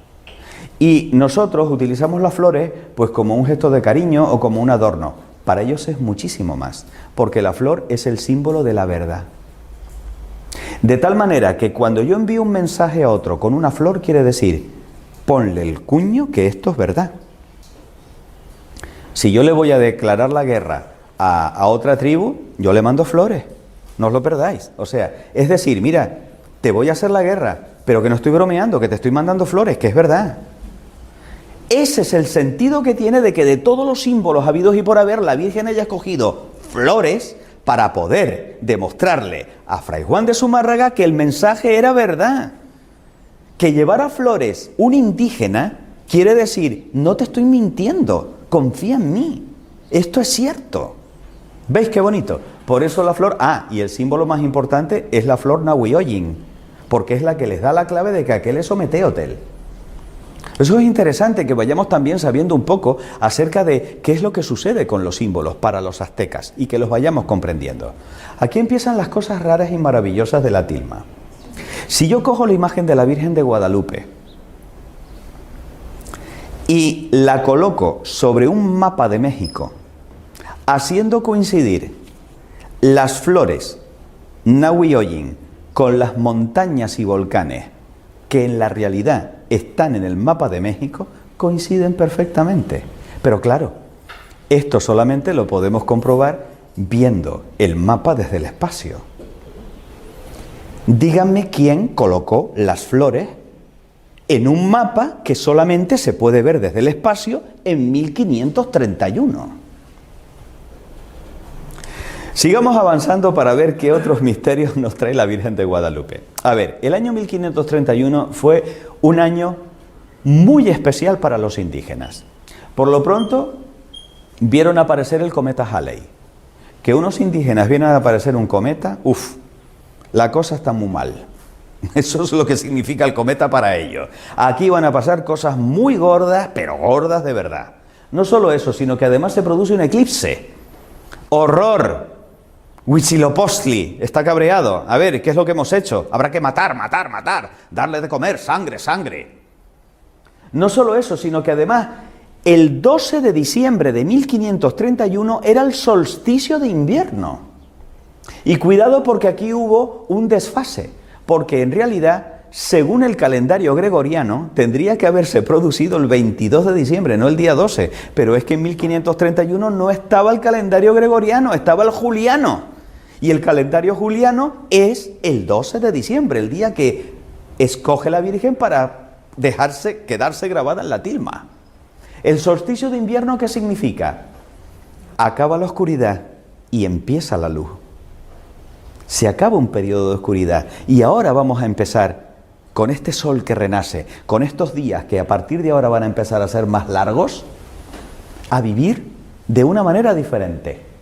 Y nosotros utilizamos las flores pues como un gesto de cariño o como un adorno. Para ellos es muchísimo más, porque la flor es el símbolo de la verdad. De tal manera que cuando yo envío un mensaje a otro con una flor, quiere decir, ponle el cuño que esto es verdad. Si yo le voy a declarar la guerra a otra tribu, yo le mando flores, no os lo perdáis. O sea, es decir, mira, te voy a hacer la guerra, pero que no estoy bromeando, que te estoy mandando flores, que es verdad. Ese es el sentido que tiene de que de todos los símbolos habidos y por haber, la Virgen haya escogido flores para poder demostrarle a Fray Juan de Zumárraga que el mensaje era verdad. Que llevara flores un indígena quiere decir, no te estoy mintiendo, confía en mí, esto es cierto. ¿Veis qué bonito? Por eso la flor, y el símbolo más importante es la flor Nahuioyin, porque es la que les da la clave de que aquel es Ometeotl. Eso es interesante, que vayamos también sabiendo un poco acerca de qué es lo que sucede con los símbolos para los aztecas y que los vayamos comprendiendo. Aquí empiezan las cosas raras y maravillosas de la tilma. Si yo cojo la imagen de la Virgen de Guadalupe y la coloco sobre un mapa de México, haciendo coincidir las flores Nahuioyin con las montañas y volcanes que en la realidad están en el mapa de México, coinciden perfectamente. Pero claro, esto solamente lo podemos comprobar viendo el mapa desde el espacio. Díganme quién colocó las flores en un mapa que solamente se puede ver desde el espacio en 1531. Sigamos avanzando para ver qué otros misterios nos trae la Virgen de Guadalupe. A ver, el año 1531 fue un año muy especial para los indígenas. Por lo pronto, vieron aparecer el cometa Halley. Que unos indígenas vieran a aparecer un cometa, la cosa está muy mal. Eso es lo que significa el cometa para ellos. Aquí van a pasar cosas muy gordas, pero gordas de verdad. No solo eso, sino que además se produce un eclipse. ¡Horror! Huitzilopochtli está cabreado. A ver, ¿qué es lo que hemos hecho? Habrá que matar, darle de comer, sangre. No solo eso, sino que además el 12 de diciembre de 1531 era el solsticio de invierno. Y cuidado, porque aquí hubo un desfase, porque en realidad, según el calendario gregoriano, tendría que haberse producido el 22 de diciembre, no el día 12, pero es que en 1531 no estaba el calendario gregoriano, estaba el juliano. Y el calendario juliano es el 12 de diciembre, el día que escoge la Virgen para quedarse grabada en la tilma. El solsticio de invierno, ¿qué significa? Acaba la oscuridad y empieza la luz. Se acaba un periodo de oscuridad y ahora vamos a empezar con este sol que renace, con estos días que a partir de ahora van a empezar a ser más largos, a vivir de una manera diferente.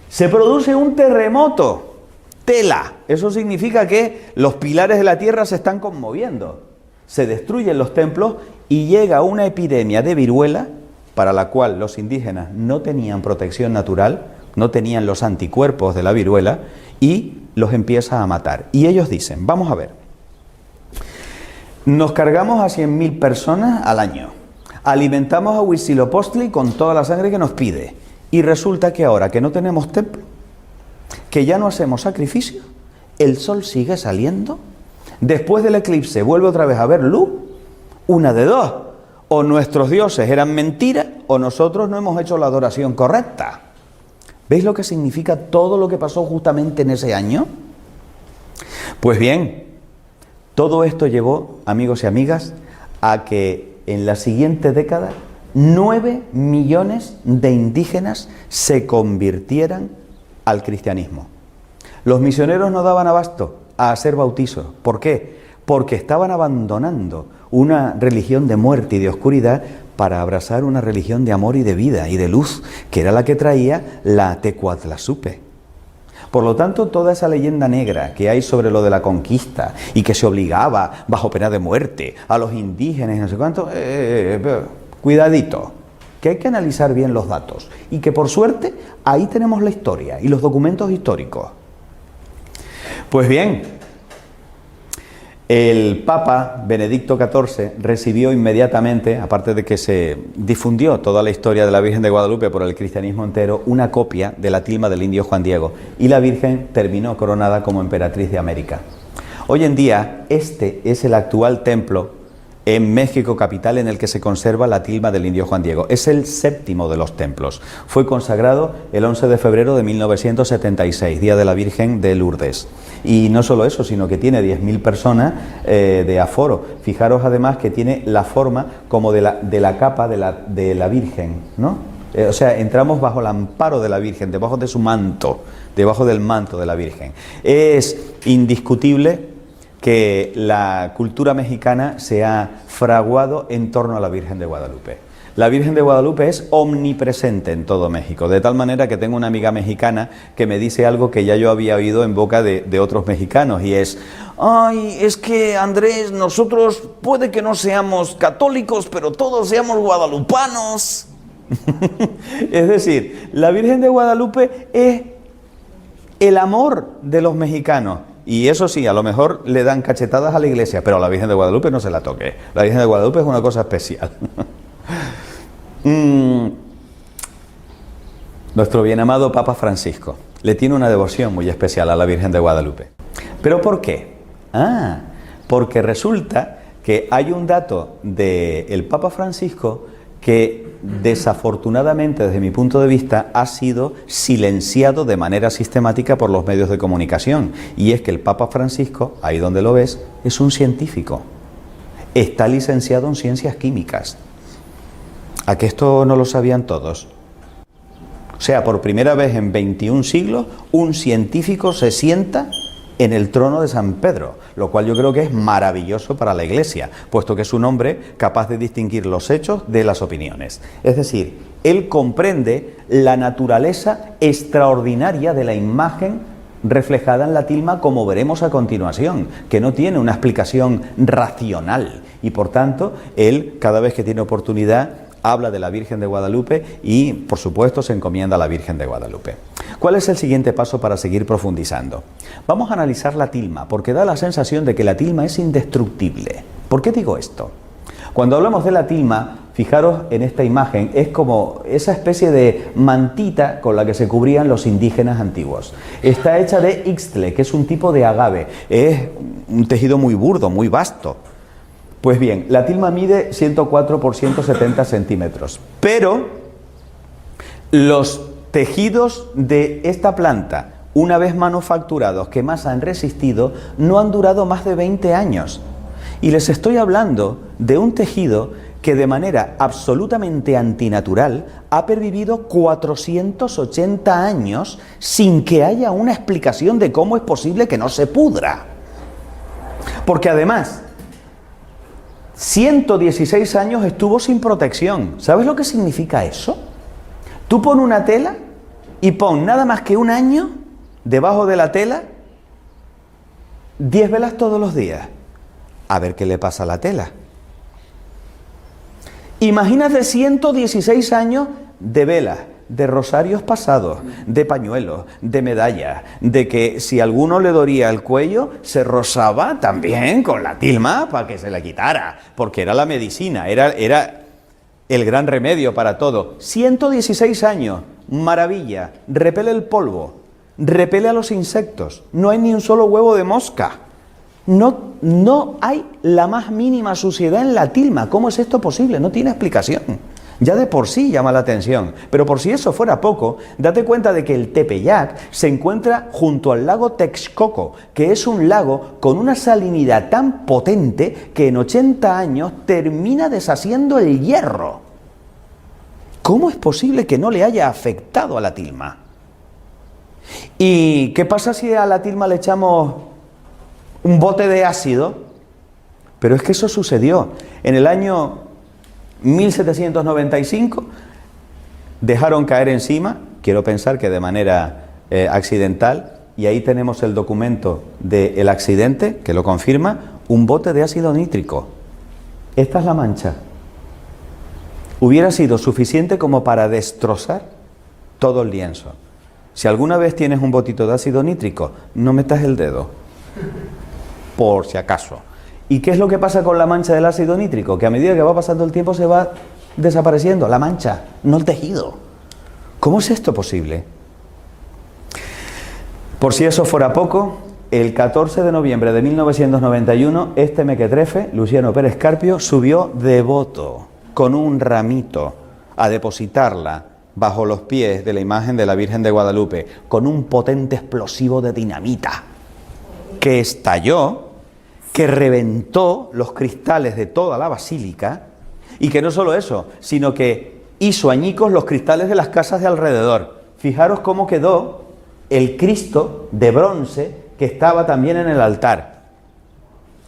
Se produce un terremoto, tela, eso significa que los pilares de la tierra se están conmoviendo, se destruyen los templos y llega una epidemia de viruela para la cual los indígenas no tenían protección natural, no tenían los anticuerpos de la viruela y los empieza a matar. Y ellos dicen, vamos a ver, nos cargamos a 100.000 personas al año, alimentamos a Huitzilopochtli con toda la sangre que nos pide. Y resulta que ahora que no tenemos templo, que ya no hacemos sacrificio, el sol sigue saliendo, después del eclipse vuelve otra vez a haber luz, una de dos, o nuestros dioses eran mentiras o nosotros no hemos hecho la adoración correcta. ¿Veis lo que significa todo lo que pasó justamente en ese año? Pues bien, todo esto llevó, amigos y amigas, a que en la siguiente década 9 millones de indígenas se convirtieran al cristianismo. Los misioneros no daban abasto a hacer bautizos. ¿Por qué? Porque estaban abandonando una religión de muerte y de oscuridad para abrazar una religión de amor y de vida y de luz, que era la que traía la Tecuatlazupe. Por lo tanto, toda esa leyenda negra que hay sobre lo de la conquista y que se obligaba bajo pena de muerte a los indígenas y no sé cuánto, cuidadito, que hay que analizar bien los datos y que por suerte ahí tenemos la historia y los documentos históricos. Pues bien, El Papa Benedicto XIV recibió inmediatamente, aparte de que se difundió toda la historia de la Virgen de Guadalupe por el cristianismo entero, una copia de la tilma del indio Juan Diego, y la Virgen terminó coronada como emperatriz de América. Hoy en día, este es el actual templo en México capital en el que se conserva la tilma del indio Juan Diego. Es el séptimo de los templos. Fue consagrado el 11 de febrero de 1976, Día de la Virgen de Lourdes. Y no solo eso, sino que tiene 10.000 personas de aforo. Fijaros además que tiene la forma como de la capa de la Virgen, ¿no? O sea, entramos bajo el amparo de la Virgen, debajo de su manto, debajo del manto de la Virgen. Es indiscutible que la cultura mexicana se ha fraguado en torno a la Virgen de Guadalupe. La Virgen de Guadalupe es omnipresente en todo México, de tal manera que tengo una amiga mexicana que me dice algo que ya yo había oído en boca de otros mexicanos, y es: ay, es que Andrés, nosotros puede que no seamos católicos, pero todos seamos guadalupanos. Es decir, la Virgen de Guadalupe es el amor de los mexicanos. Y eso sí, a lo mejor le dan cachetadas a la iglesia, pero a la Virgen de Guadalupe no se la toque. La Virgen de Guadalupe es una cosa especial. Nuestro bien amado Papa Francisco le tiene una devoción muy especial a la Virgen de Guadalupe. ¿Pero por qué? Porque resulta que hay un dato del Papa Francisco que desafortunadamente, desde mi punto de vista, ha sido silenciado de manera sistemática por los medios de comunicación, y es que el Papa Francisco, ahí donde lo ves, es un científico, está licenciado en ciencias químicas. ¿A que esto no lo sabían todos? O sea, por primera vez en 21 siglos, un científico se sienta en el trono de San Pedro, lo cual yo creo que es maravilloso para la Iglesia, puesto que es un hombre capaz de distinguir los hechos de las opiniones. Es decir, él comprende la naturaleza extraordinaria de la imagen reflejada en la tilma, como veremos a continuación, que no tiene una explicación racional, y por tanto, él, cada vez que tiene oportunidad, habla de la Virgen de Guadalupe y, por supuesto, se encomienda a la Virgen de Guadalupe. ¿Cuál es el siguiente paso para seguir profundizando? Vamos a analizar la tilma, porque da la sensación de que la tilma es indestructible. ¿Por qué digo esto? Cuando hablamos de la tilma, fijaros en esta imagen, es como esa especie de mantita con la que se cubrían los indígenas antiguos. Está hecha de ixtle, que es un tipo de agave. Es un tejido muy burdo, muy vasto. Pues bien, la tilma mide 104 por 170 centímetros, pero los tejidos de esta planta, una vez manufacturados, que más han resistido, no han durado más de 20 años. Y les estoy hablando de un tejido que de manera absolutamente antinatural ha pervivido 480 años sin que haya una explicación de cómo es posible que no se pudra. Porque además, 116 años estuvo sin protección. ¿Sabes lo que significa eso? Tú pon una tela y pon nada más que un año debajo de la tela, 10 velas todos los días. A ver qué le pasa a la tela. Imagínate 116 años de velas, de rosarios pasados, de pañuelos, de medallas, de que si a alguno le dolía el cuello, se rozaba también con la tilma para que se la quitara, porque era la medicina, era el gran remedio para todo. 116 años, maravilla, repele el polvo, repele a los insectos, no hay ni un solo huevo de mosca, no hay la más mínima suciedad en la tilma. ¿Cómo es esto posible? No tiene explicación. Ya de por sí llama la atención, pero por si eso fuera poco, date cuenta de que el Tepeyac se encuentra junto al lago Texcoco, que es un lago con una salinidad tan potente que en 80 años termina deshaciendo el hierro. ¿Cómo es posible que no le haya afectado a la tilma? ¿Y qué pasa si a la tilma le echamos un bote de ácido? Pero es que eso sucedió en el año 1795, dejaron caer encima, quiero pensar que de manera accidental, y ahí tenemos el documento del accidente que lo confirma, un bote de ácido nítrico. Esta es la mancha. Hubiera sido suficiente como para destrozar todo el lienzo. Si alguna vez tienes un botito de ácido nítrico, no metas el dedo, por si acaso. ¿Y qué es lo que pasa con la mancha del ácido nítrico? Que a medida que va pasando el tiempo se va desapareciendo la mancha, no el tejido. ¿Cómo es esto posible? Por si eso fuera poco, el 14 de noviembre de 1991, este mequetrefe, Luciano Pérez Carpio, subió devoto con un ramito a depositarla bajo los pies de la imagen de la Virgen de Guadalupe, con un potente explosivo de dinamita, que estalló, que reventó los cristales de toda la basílica, y que no solo eso, sino que hizo añicos los cristales de las casas de alrededor. Fijaros cómo quedó el Cristo de bronce que estaba también en el altar.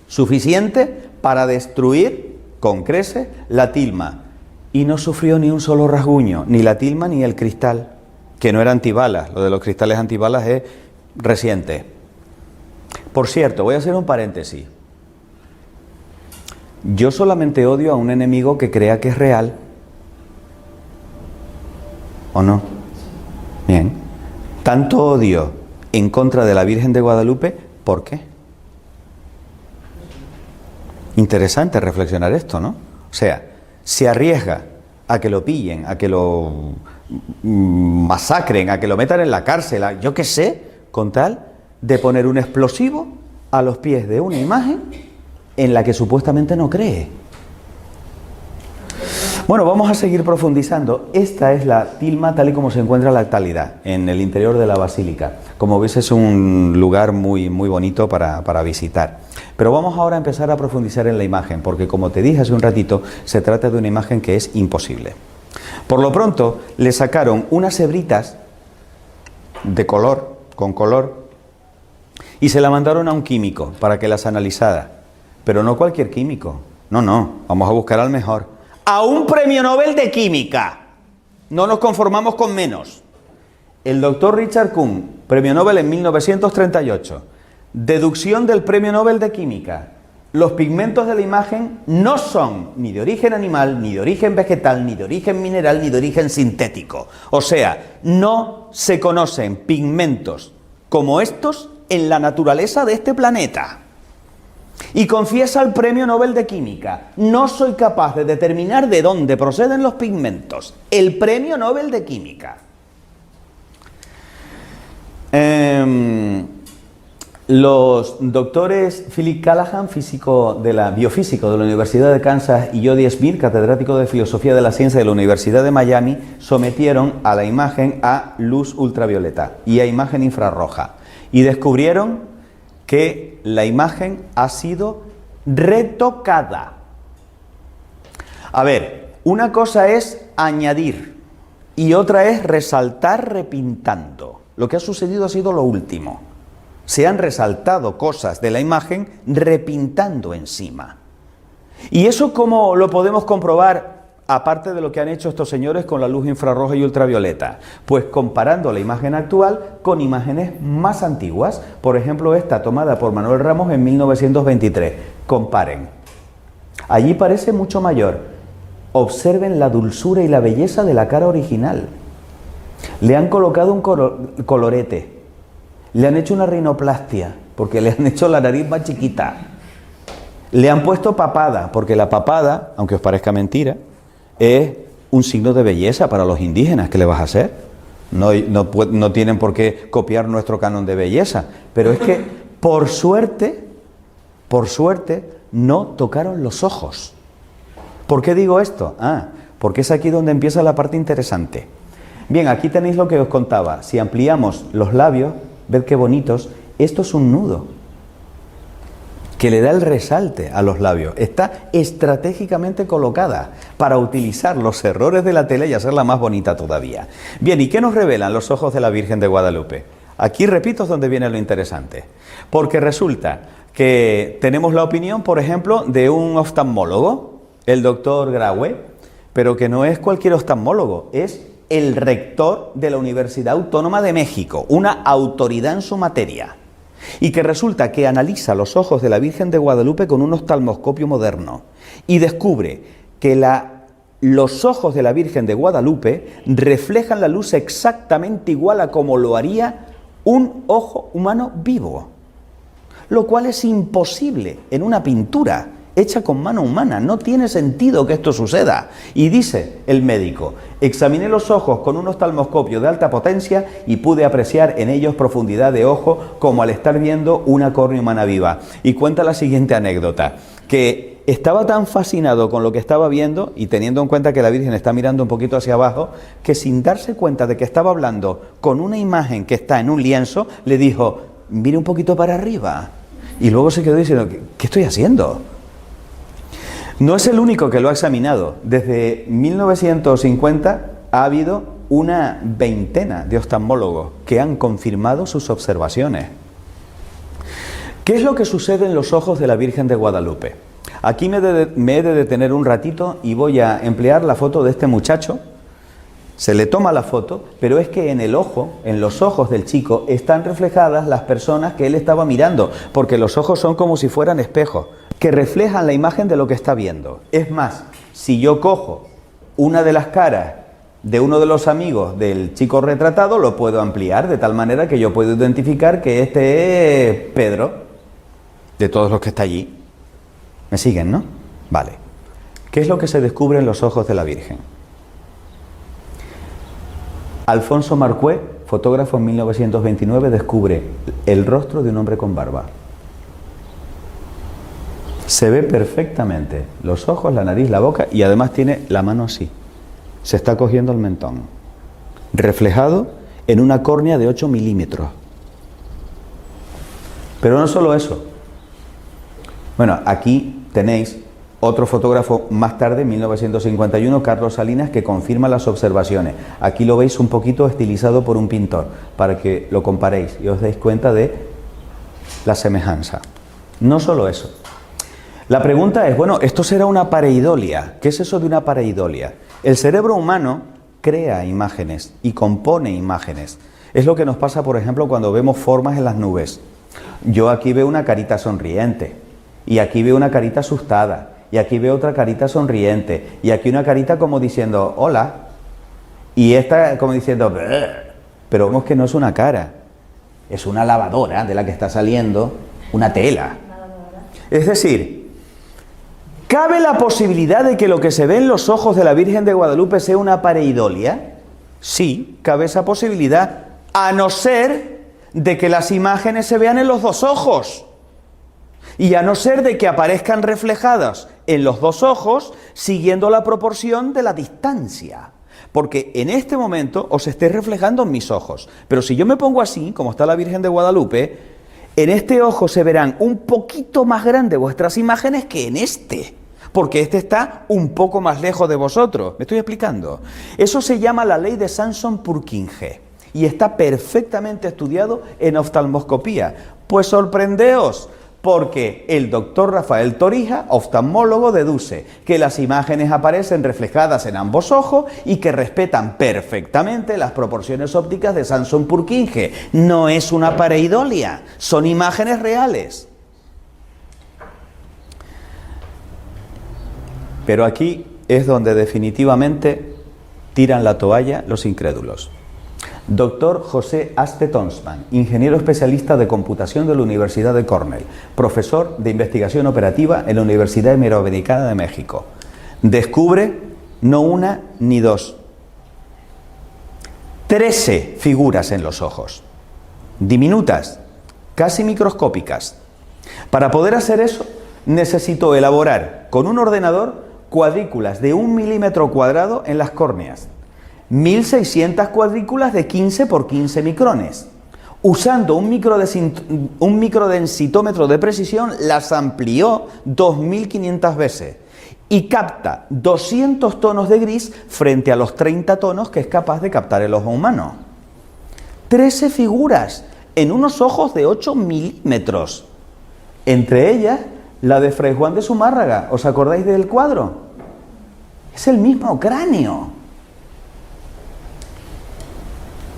Suficiente para destruir con creces la tilma. Y no sufrió ni un solo rasguño, ni la tilma ni el cristal, que no era antibalas. Lo de los cristales antibalas es reciente. Por cierto, voy a hacer un paréntesis. Yo solamente odio a un enemigo que crea que es real. ¿O no? Bien. Tanto odio en contra de la Virgen de Guadalupe, ¿por qué? Interesante reflexionar esto, ¿no? O sea, se arriesga a que lo pillen, a que lo masacren, a que lo metan en la cárcel, yo qué sé, con tal de poner un explosivo a los pies de una imagen en la que supuestamente no cree. Bueno, vamos a seguir profundizando. Esta es la tilma tal y como se encuentra en la actualidad, en el interior de la basílica. Como veis, es un lugar muy bonito para visitar. Pero vamos ahora a empezar a profundizar en la imagen, porque como te dije hace un ratito, se trata de una imagen que es imposible. Por lo pronto, le sacaron unas hebritas de color, con color, y se la mandaron a un químico para que las analizara. Pero no cualquier químico. No, vamos a buscar al mejor. A un premio Nobel de Química. No nos conformamos con menos. El doctor Richard Kuhn, premio Nobel en 1938. Deducción del premio Nobel de Química. Los pigmentos de la imagen no son ni de origen animal, ni de origen vegetal, ni de origen mineral, ni de origen sintético. O sea, no se conocen pigmentos como estos en la naturaleza de este planeta. Y confiesa el premio Nobel de Química: no soy capaz de determinar de dónde proceden los pigmentos. El premio Nobel de Química. Los doctores Philip Callahan, biofísico de la Universidad de Kansas, y Jody Smith, catedrático de Filosofía de la Ciencia de la Universidad de Miami, sometieron a la imagen a luz ultravioleta y a imagen infrarroja, y descubrieron que la imagen ha sido retocada. A ver, una cosa es añadir y otra es resaltar repintando. Lo que ha sucedido ha sido lo último. Se han resaltado cosas de la imagen repintando encima. ¿Y eso cómo lo podemos comprobar, aparte de lo que han hecho estos señores con la luz infrarroja y ultravioleta? Pues comparando la imagen actual con imágenes más antiguas. Por ejemplo, esta tomada por Manuel Ramos en 1923. Comparen. Allí parece mucho mayor. Observen la dulzura y la belleza de la cara original. Le han colocado un colorete. Le han hecho una rinoplastia, porque le han hecho la nariz más chiquita. Le han puesto papada, porque la papada, aunque os parezca mentira, es un signo de belleza para los indígenas. ¿Qué le vas a hacer? No tienen por qué copiar nuestro canon de belleza. Pero es que, por suerte, no tocaron los ojos. ¿Por qué digo esto? Porque es aquí donde empieza la parte interesante. Bien, aquí tenéis lo que os contaba. Si ampliamos los labios, ved qué bonitos. Esto es un nudo que le da el resalte a los labios. Está estratégicamente colocada para utilizar los errores de la tela y hacerla más bonita todavía. Bien, ¿y qué nos revelan los ojos de la Virgen de Guadalupe? Aquí, repito, es donde viene lo interesante. Porque resulta que tenemos la opinión, por ejemplo, de un oftalmólogo, el doctor Graue, pero que no es cualquier oftalmólogo, es el rector de la Universidad Autónoma de México, una autoridad en su materia, y que resulta que analiza los ojos de la Virgen de Guadalupe con un oftalmoscopio moderno y descubre que los ojos de la Virgen de Guadalupe reflejan la luz exactamente igual a como lo haría un ojo humano vivo. lo cual es imposible en una pintura hecha con mano humana. No tiene sentido que esto suceda. Y dice el médico: examiné los ojos con un oftalmoscopio de alta potencia y pude apreciar en ellos profundidad de ojo como al estar viendo una córnea humana viva. Y cuenta la siguiente anécdota, que estaba tan fascinado con lo que estaba viendo, y teniendo en cuenta que la Virgen está mirando un poquito hacia abajo, que sin darse cuenta de que estaba hablando con una imagen que está en un lienzo, le dijo: mire un poquito para arriba. Y luego se quedó diciendo: ¿qué estoy haciendo? No es el único que lo ha examinado. Desde 1950 ha habido una veintena de oftalmólogos que han confirmado sus observaciones. ¿Qué es lo que sucede en los ojos de la Virgen de Guadalupe? Aquí me he de detener un ratito y voy a emplear la foto de este muchacho. Se le toma la foto, pero es que en el ojo, en los ojos del chico, están reflejadas las personas que él estaba mirando, porque los ojos son como si fueran espejos, que reflejan la imagen de lo que está viendo. Es más, si yo cojo una de las caras de uno de los amigos del chico retratado, lo puedo ampliar de tal manera que yo puedo identificar que este es Pedro, de todos los que está allí. ¿Me siguen, no? Vale. ¿Qué es lo que se descubre en los ojos de la Virgen? Alfonso Marcué, fotógrafo en 1929, descubre el rostro de un hombre con barba. Se ve perfectamente los ojos, la nariz, la boca, y además tiene la mano así. Se está cogiendo el mentón, reflejado en una córnea de 8 milímetros. Pero no solo eso. Bueno, aquí tenéis otro fotógrafo más tarde, en 1951, Carlos Salinas, que confirma las observaciones. Aquí lo veis un poquito estilizado por un pintor, para que lo comparéis y os deis cuenta de la semejanza. No solo eso. La pregunta es, bueno, ¿esto será una pareidolia? ¿Qué es eso de una pareidolia? El cerebro humano crea imágenes y compone imágenes. Es lo que nos pasa, por ejemplo, cuando vemos formas en las nubes. Yo aquí veo una carita sonriente, y aquí veo una carita asustada, y aquí veo otra carita sonriente, y aquí una carita como diciendo hola, y esta como diciendo brr. Pero vemos que no es una cara, es una lavadora de la que está saliendo una tela. Es decir, ¿cabe la posibilidad de que lo que se ve en los ojos de la Virgen de Guadalupe sea una pareidolia? Sí, cabe esa posibilidad, a no ser de que las imágenes se vean en los dos ojos. Y a no ser de que aparezcan reflejadas en los dos ojos siguiendo la proporción de la distancia. Porque en este momento os esté reflejando en mis ojos. Pero si yo me pongo así, como está la Virgen de Guadalupe, en este ojo se verán un poquito más grandes vuestras imágenes que en este. Porque este está un poco más lejos de vosotros. ¿Me estoy explicando? Eso se llama la ley de Sanson-Purkinje. Y está perfectamente estudiado en oftalmoscopía. Pues sorprendeos, porque el doctor Rafael Torija, oftalmólogo, deduce que las imágenes aparecen reflejadas en ambos ojos y que respetan perfectamente las proporciones ópticas de Sanson-Purkinje. No es una pareidolia, son imágenes reales. Pero aquí es donde definitivamente tiran la toalla los incrédulos. Doctor José Aste Tonsman, ingeniero especialista de computación de la Universidad de Cornell, profesor de investigación operativa en la Universidad Iberoamericana de México. Descubre no una ni dos, 13 figuras en los ojos, diminutas, casi microscópicas. Para poder hacer eso, necesitó elaborar con un ordenador cuadrículas de 1 milímetro cuadrado en las córneas. 1600 cuadrículas de 15 por 15 micrones. Usando un microdensitómetro de precisión, las amplió 2500 veces y capta 200 tonos de gris frente a los 30 tonos que es capaz de captar el ojo humano. 13 figuras en unos ojos de 8 milímetros. Entre ellas, la de Fray Juan de Zumárraga. ¿Os acordáis del cuadro? Es el mismo cráneo.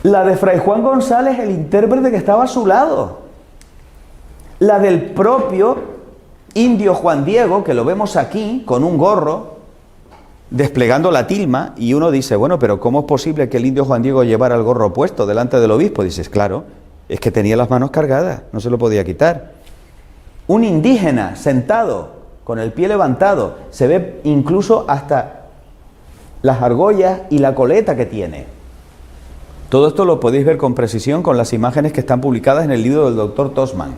La de Fray Juan González, el intérprete que estaba a su lado. La del propio indio Juan Diego, que lo vemos aquí, con un gorro, desplegando la tilma, y uno dice, bueno, pero ¿cómo es posible que el indio Juan Diego llevara el gorro puesto delante del obispo? Dices, claro, es que tenía las manos cargadas, no se lo podía quitar. un indígena sentado con el pie levantado, se ve incluso hasta las argollas y la coleta que tiene. Todo esto lo podéis ver con precisión con las imágenes que están publicadas en el libro del doctor Tosman.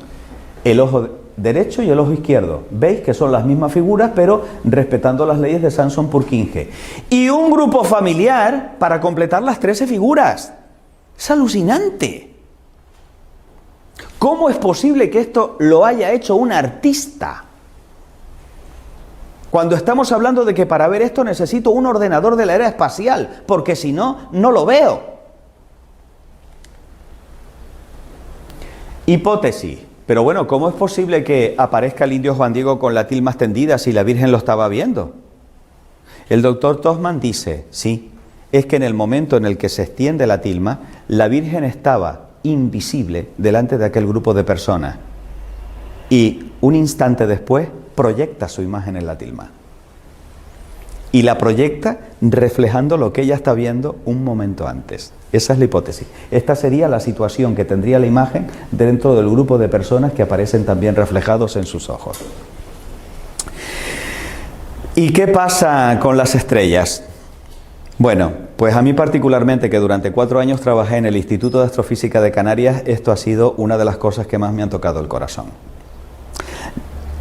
El ojo derecho y el ojo izquierdo. Veis que son las mismas figuras, pero respetando las leyes de Samson Purkinje. Y un grupo familiar para completar las 13 figuras. Es alucinante. ¿Cómo es posible que esto lo haya hecho un artista? Cuando estamos hablando de que para ver esto necesito un ordenador de la era espacial, porque si no, no lo veo. Hipótesis. Pero bueno, ¿cómo es posible que aparezca el indio Juan Diego con la tilma extendida si la Virgen lo estaba viendo? El doctor Tosman dice, sí, es que en el momento en el que se extiende la tilma, la Virgen estaba invisible delante de aquel grupo de personas. Y un instante después proyecta su imagen en la tilma. Y la proyecta reflejando lo que ella está viendo un momento antes. Esa es la hipótesis. Esta sería la situación que tendría la imagen dentro del grupo de personas que aparecen también reflejados en sus ojos. ¿Y qué pasa con las estrellas? Bueno, pues a mí particularmente, que durante 4 años trabajé en el Instituto de Astrofísica de Canarias, esto ha sido una de las cosas que más me han tocado el corazón.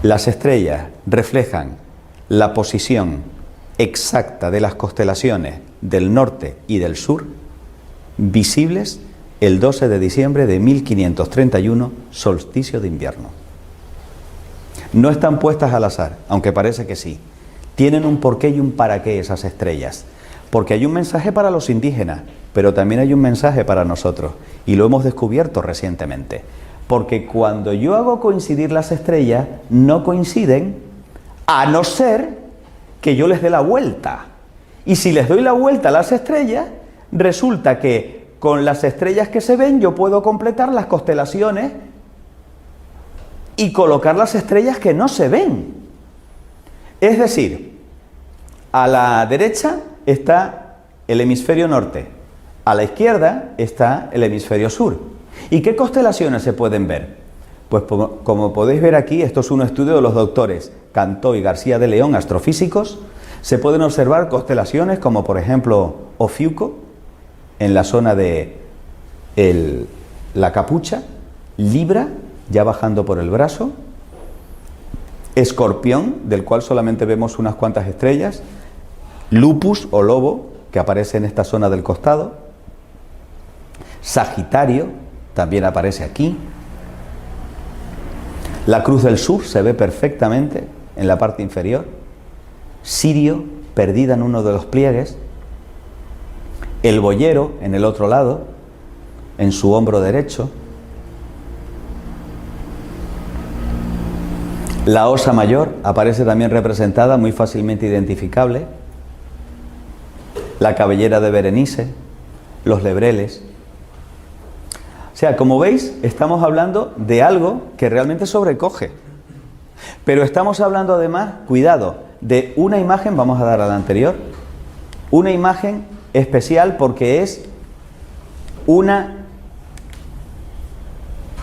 Las estrellas reflejan la posición exacta de las constelaciones del norte y del sur, visibles el 12 de diciembre de 1531, solsticio de invierno. No están puestas al azar, aunque parece que sí. Tienen un porqué y un para qué esas estrellas. Porque hay un mensaje para los indígenas, pero también hay un mensaje para nosotros, y lo hemos descubierto recientemente. Porque cuando yo hago coincidir las estrellas, no coinciden, a no ser que yo les dé la vuelta. Y si les doy la vuelta a las estrellas, resulta que con las estrellas que se ven yo puedo completar las constelaciones y colocar las estrellas que no se ven. Es decir, a la derecha está el hemisferio norte, a la izquierda está el hemisferio sur. ¿Y qué constelaciones se pueden ver? Pues como podéis ver aquí, esto es un estudio de los doctores Cantó y García de León, astrofísicos. Se pueden observar constelaciones como por ejemplo Ofiuco, en la zona de la capucha, Libra, ya bajando por el brazo, Escorpión, del cual solamente vemos unas cuantas estrellas, Lupus o lobo, que aparece en esta zona del costado, Sagitario, también aparece aquí, la Cruz del Sur se ve perfectamente en la parte inferior, Sirio, perdida en uno de los pliegues, el boyero en el otro lado, en su hombro derecho, la Osa Mayor aparece también representada, muy fácilmente identificable, la cabellera de Berenice, los lebreles. O sea, como veis, estamos hablando de algo que realmente sobrecoge. Pero estamos hablando además, cuidado, de una imagen, vamos a dar a la anterior, una imagen especial porque es una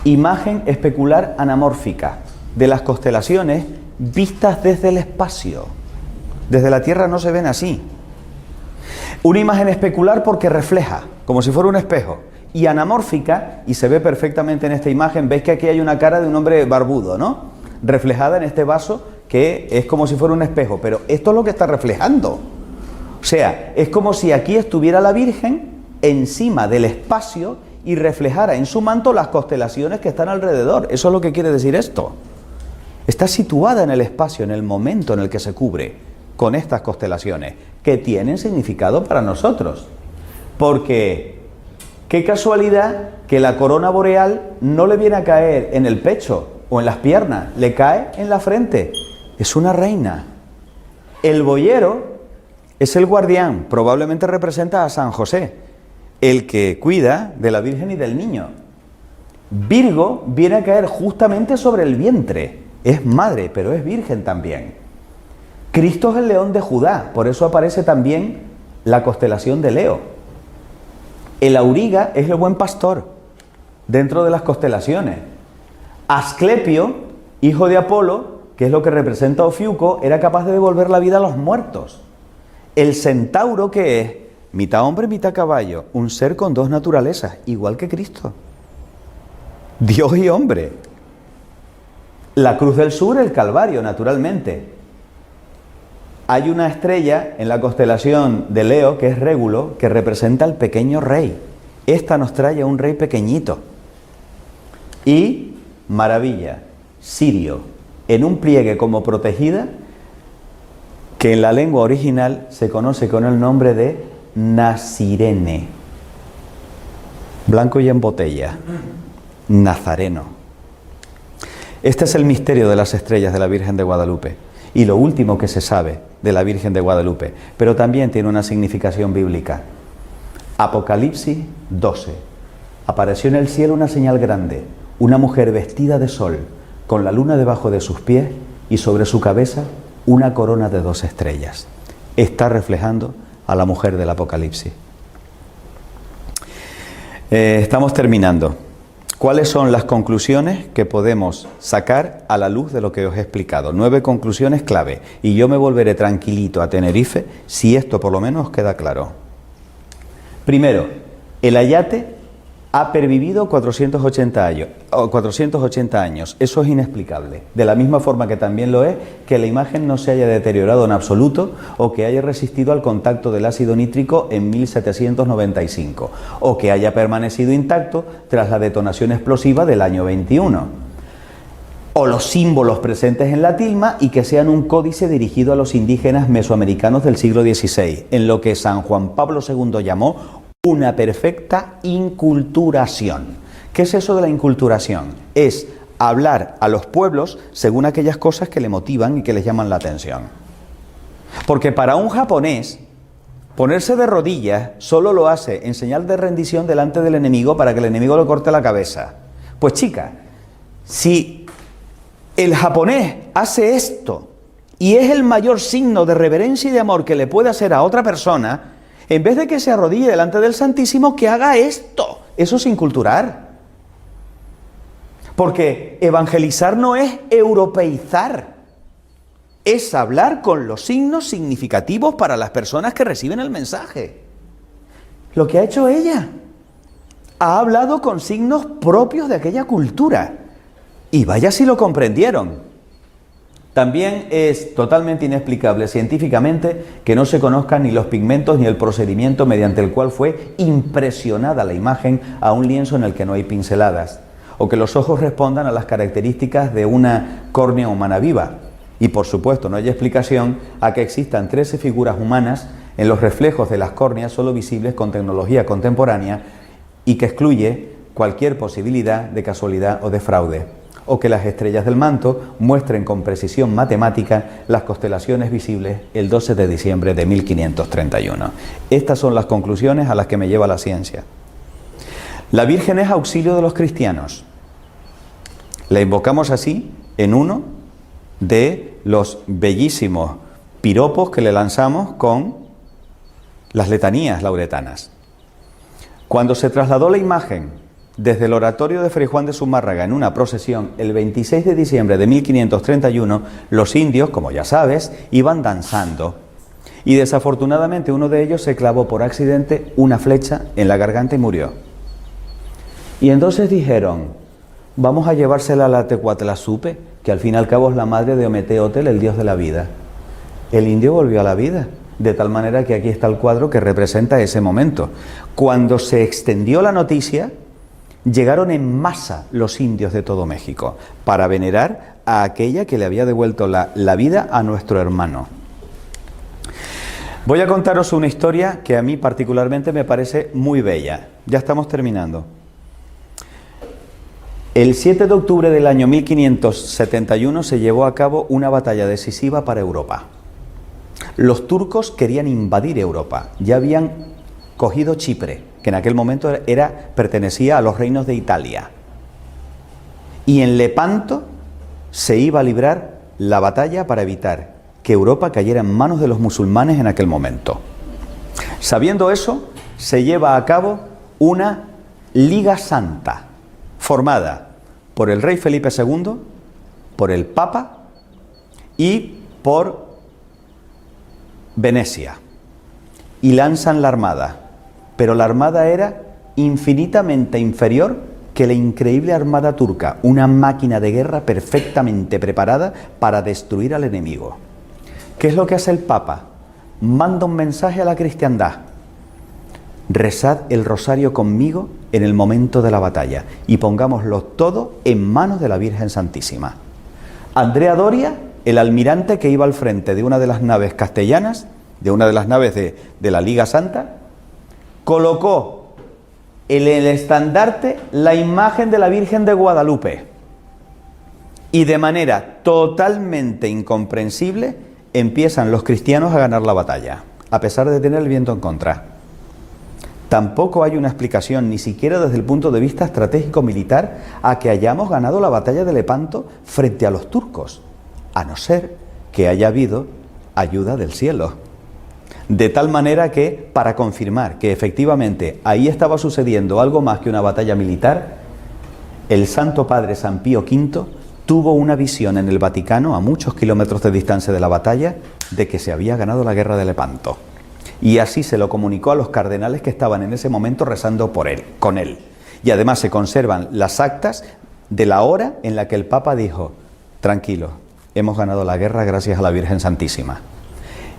imagen especular anamórfica de las constelaciones vistas desde el espacio. Desde la Tierra no se ven así. Una imagen especular porque refleja, como si fuera un espejo, y anamórfica, y se ve perfectamente en esta imagen. Veis que aquí hay una cara de un hombre barbudo, ¿no? Reflejada en este vaso que es como si fuera un espejo, pero esto es lo que está reflejando. O sea, es como si aquí estuviera la Virgen encima del espacio y reflejara en su manto las constelaciones que están alrededor. Eso es lo que quiere decir esto. Está situada en el espacio, en el momento en el que se cubre con estas constelaciones, que tienen significado para nosotros. Porque, qué casualidad que la corona boreal no le viene a caer en el pecho o en las piernas, le cae en la frente. Es una reina. El boyero es el guardián, probablemente representa a San José, el que cuida de la Virgen y del niño. Virgo viene a caer justamente sobre el vientre. Es madre, pero es virgen también. Cristo es el león de Judá, por eso aparece también la constelación de Leo. El auriga es el buen pastor dentro de las constelaciones. Asclepio hijo de Apolo, que es lo que representa Ofiuco, era capaz de devolver la vida a los muertos. El centauro, que es mitad hombre, mitad caballo, un ser con dos naturalezas, igual que Cristo. Dios y hombre. La cruz del sur, el Calvario, naturalmente. Hay una estrella en la constelación de Leo, que es Régulo, que representa al pequeño rey. Esta nos trae a un rey pequeñito. Y, maravilla, Sirio, en un pliegue como protegida, que en la lengua original se conoce con el nombre de Nasirene. Blanco y en botella. Nazareno. Este es el misterio de las estrellas de la Virgen de Guadalupe y lo último que se sabe de la Virgen de Guadalupe, pero también tiene una significación bíblica. Apocalipsis 12. Apareció en el cielo una señal grande, una mujer vestida de sol, con la luna debajo de sus pies y sobre su cabeza una corona de 2 estrellas. Está reflejando a la mujer del Apocalipsis. Estamos terminando. ¿Cuáles son las conclusiones que podemos sacar a la luz de lo que os he explicado? 9 conclusiones clave. Y yo me volveré tranquilito a Tenerife si esto por lo menos os queda claro. Primero, el ayate ha pervivido 480 años. Eso es inexplicable. De la misma forma que también lo es que la imagen no se haya deteriorado en absoluto o que haya resistido al contacto del ácido nítrico en 1795 o que haya permanecido intacto tras la detonación explosiva del año 21. O los símbolos presentes en la tilma y que sean un códice dirigido a los indígenas mesoamericanos del siglo XVI, en lo que San Juan Pablo II llamó una perfecta inculturación. ¿Qué es eso de la inculturación? Es hablar a los pueblos según aquellas cosas que le motivan y que les llaman la atención. Porque para un japonés, ponerse de rodillas solo lo hace en señal de rendición delante del enemigo para que el enemigo le corte la cabeza. Pues chica, si el japonés hace esto y es el mayor signo de reverencia y de amor que le puede hacer a otra persona, en vez de que se arrodille delante del Santísimo, que haga esto. Eso es inculturar. Porque evangelizar no es europeizar. Es hablar con los signos significativos para las personas que reciben el mensaje. Lo que ha hecho ella. Ha hablado con signos propios de aquella cultura. Y vaya si lo comprendieron. También es totalmente inexplicable científicamente que no se conozcan ni los pigmentos ni el procedimiento mediante el cual fue impresionada la imagen a un lienzo en el que no hay pinceladas, o que los ojos respondan a las características de una córnea humana viva. Y por supuesto no hay explicación a que existan 13 figuras humanas en los reflejos de las córneas solo visibles con tecnología contemporánea y que excluye cualquier posibilidad de casualidad o de fraude. O que las estrellas del manto muestren con precisión matemática las constelaciones visibles el 12 de diciembre de 1531. Estas son las conclusiones a las que me lleva la ciencia. La Virgen es auxilio de los cristianos. La invocamos así en uno de los bellísimos piropos que le lanzamos con las letanías lauretanas. Cuando se trasladó la imagen desde el oratorio de Fray Juan de Zumárraga en una procesión, el 26 de diciembre de 1531, los indios, como ya sabes, iban danzando. Y desafortunadamente uno de ellos se clavó por accidente una flecha en la garganta y murió. Y entonces dijeron, vamos a llevársela a la Tecuatlazupe, que al fin y al cabo es la madre de Ometeotl, el dios de la vida. El indio volvió a la vida, de tal manera que aquí está el cuadro que representa ese momento. Cuando se extendió la noticia, llegaron en masa los indios de todo México para venerar a aquella que le había devuelto la vida a nuestro hermano. Voy a contaros una historia que a mí particularmente me parece muy bella. Ya estamos terminando. El 7 de octubre del año 1571 se llevó a cabo una batalla decisiva para Europa. Los turcos querían invadir Europa, ya habían cogido Chipre, que en aquel momento pertenecía a los reinos de Italia. Y en Lepanto se iba a librar la batalla para evitar que Europa cayera en manos de los musulmanes en aquel momento. Sabiendo eso, se lleva a cabo una Liga Santa, formada por el rey Felipe II, por el Papa y por Venecia. Y lanzan la armada. Pero la armada era infinitamente inferior que la increíble armada turca, una máquina de guerra perfectamente preparada para destruir al enemigo. ¿Qué es lo que hace el Papa? Manda un mensaje a la cristiandad: rezad el rosario conmigo en el momento de la batalla y pongámoslo todo en manos de la Virgen Santísima. Andrea Doria, el almirante que iba al frente de una de las naves castellanas, de una de las naves de la Liga Santa, colocó en el estandarte la imagen de la Virgen de Guadalupe y de manera totalmente incomprensible empiezan los cristianos a ganar la batalla, a pesar de tener el viento en contra. Tampoco hay una explicación, ni siquiera desde el punto de vista estratégico militar, a que hayamos ganado la batalla de Lepanto frente a los turcos, a no ser que haya habido ayuda del cielo. De tal manera que, para confirmar que efectivamente ahí estaba sucediendo algo más que una batalla militar, el Santo Padre San Pío V tuvo una visión en el Vaticano, a muchos kilómetros de distancia de la batalla, de que se había ganado la guerra de Lepanto. Y así se lo comunicó a los cardenales que estaban en ese momento rezando con él. Y además se conservan las actas de la hora en la que el Papa dijo: tranquilo, hemos ganado la guerra gracias a la Virgen Santísima.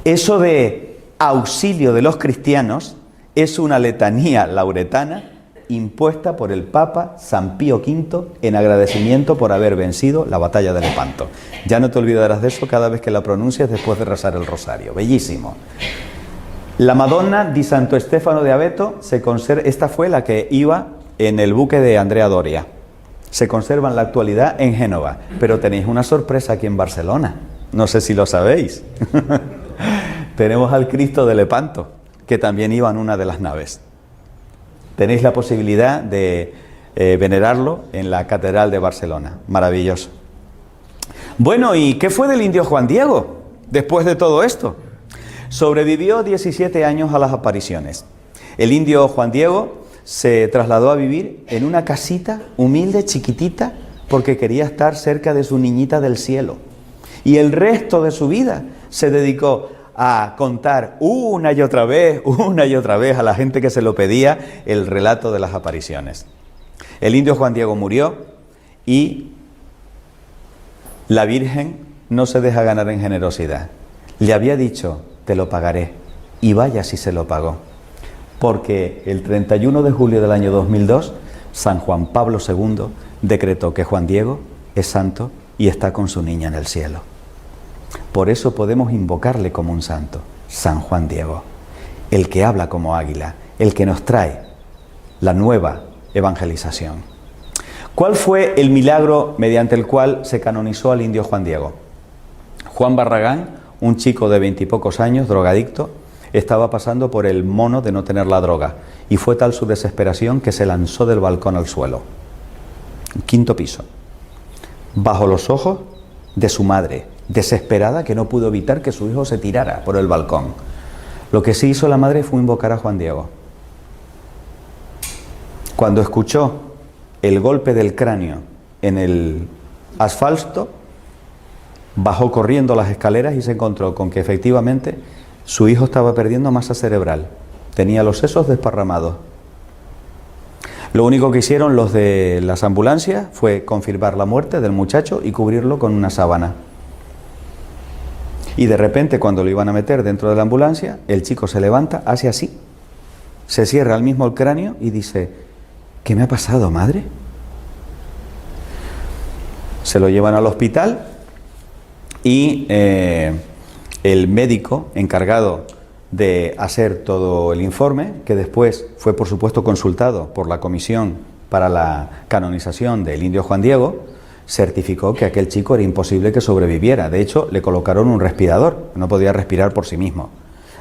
Eso de auxilio de los cristianos es una letanía lauretana impuesta por el Papa San Pío V en agradecimiento por haber vencido la batalla de Lepanto. Ya no te olvidarás de eso cada vez que la pronuncies después de rezar el rosario. Bellísimo. La Madonna di Santo Stefano de Abeto se conserva, esta fue la que iba en el buque de Andrea Doria. Se conserva en la actualidad en Génova, pero tenéis una sorpresa aquí en Barcelona. No sé si lo sabéis. Tenemos al Cristo de Lepanto, que también iba en una de las naves. Tenéis la posibilidad de venerarlo en la Catedral de Barcelona. Maravilloso. Bueno, ¿y qué fue del indio Juan Diego después de todo esto? Sobrevivió 17 años a las apariciones. El indio Juan Diego se trasladó a vivir en una casita humilde, chiquitita, porque quería estar cerca de su niñita del cielo. Y el resto de su vida se dedicó a contar una y otra vez a la gente que se lo pedía el relato de las apariciones. El indio Juan Diego murió y la Virgen no se deja ganar en generosidad. Le había dicho: te lo pagaré, y vaya si se lo pagó. Porque el 31 de julio del año 2002, San Juan Pablo II decretó que Juan Diego es santo y está con su niña en el cielo. Por eso podemos invocarle como un santo, San Juan Diego, el que habla como águila, el que nos trae la nueva evangelización. ¿Cuál fue el milagro mediante el cual se canonizó al indio Juan Diego? Juan Barragán, un chico de 20 y pocos años, drogadicto, estaba pasando por el mono de no tener la droga, y fue tal su desesperación que se lanzó del balcón al suelo. 5º piso. Bajo los ojos de su madre, desesperada, que no pudo evitar que su hijo se tirara por el balcón. Lo que sí hizo la madre fue invocar a Juan Diego. Cuando escuchó el golpe del cráneo en el asfalto, bajó corriendo las escaleras y se encontró con que efectivamente su hijo estaba perdiendo masa cerebral. Tenía los sesos desparramados. Lo único que hicieron los de las ambulancias fue confirmar la muerte del muchacho y cubrirlo con una sábana. Y de repente, cuando lo iban a meter dentro de la ambulancia, el chico se levanta, hace así, se cierra al mismo el cráneo y dice: ¿qué me ha pasado, madre? Se lo llevan al hospital y el médico encargado de hacer todo el informe, que después fue por supuesto consultado por la Comisión para la Canonización del Indio Juan Diego, certificó que aquel chico era imposible que sobreviviera. De hecho, le colocaron un respirador, no podía respirar por sí mismo.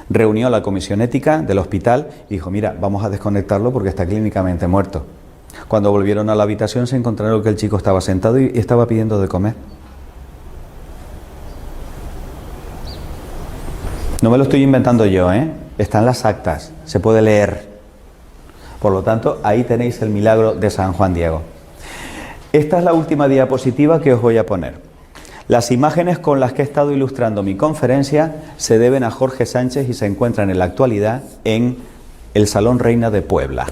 Reunió a la comisión ética del hospital y dijo: mira, vamos a desconectarlo porque está clínicamente muerto. Cuando volvieron a la habitación se encontraron que el chico estaba sentado y estaba pidiendo de comer. No me lo estoy inventando yo, están las actas, se puede leer. Por lo tanto, ahí tenéis el milagro de San Juan Diego. Esta es la última diapositiva que os voy a poner. Las imágenes con las que he estado ilustrando mi conferencia se deben a Jorge Sánchez y se encuentran en la actualidad en el Salón Reina de Puebla.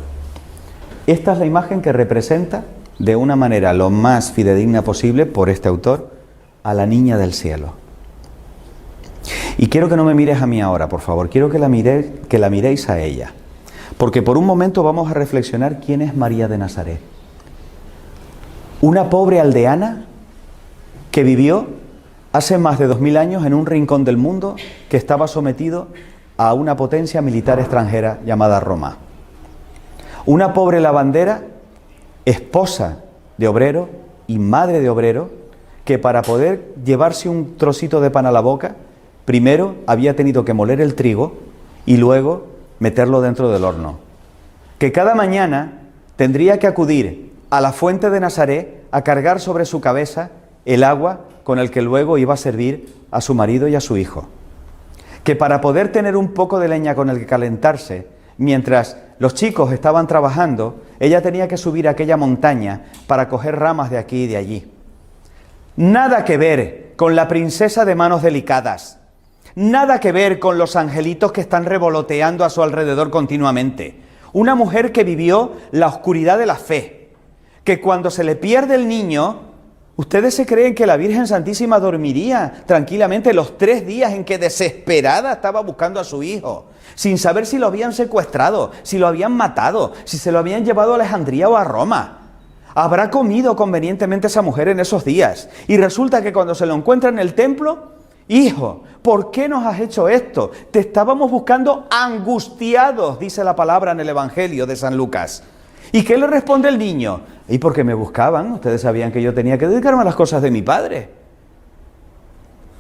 Esta es la imagen que representa, de una manera lo más fidedigna posible por este autor, a la niña del cielo. Y quiero que no me mires a mí ahora, por favor, quiero que la miréis a ella. Porque por un momento vamos a reflexionar quién es María de Nazaret. Una pobre aldeana que vivió hace más de 2000 años en un rincón del mundo que estaba sometido a una potencia militar extranjera llamada Roma. Una pobre lavandera, esposa de obrero y madre de obrero, que para poder llevarse un trocito de pan a la boca, primero había tenido que moler el trigo y luego meterlo dentro del horno. Que cada mañana tendría que acudir a la fuente de Nazaret a cargar sobre su cabeza el agua con el que luego iba a servir a su marido y a su hijo. Que para poder tener un poco de leña con el que calentarse, mientras los chicos estaban trabajando, ella tenía que subir a aquella montaña para coger ramas de aquí y de allí. Nada que ver con la princesa de manos delicadas. Nada que ver con los angelitos que están revoloteando a su alrededor continuamente. Una mujer que vivió la oscuridad de la fe. Que cuando se le pierde el niño, ¿ustedes se creen que la Virgen Santísima dormiría tranquilamente los 3 días en que desesperada estaba buscando a su hijo, sin saber si lo habían secuestrado, si lo habían matado, si se lo habían llevado a Alejandría o a Roma? Habrá comido convenientemente esa mujer en esos días. Y resulta que cuando se lo encuentra en el templo, hijo, ¿por qué nos has hecho esto? Te estábamos buscando angustiados, dice la palabra en el Evangelio de San Lucas. ¿Y qué le responde el niño? Y porque me buscaban, ustedes sabían que yo tenía que dedicarme a las cosas de mi padre.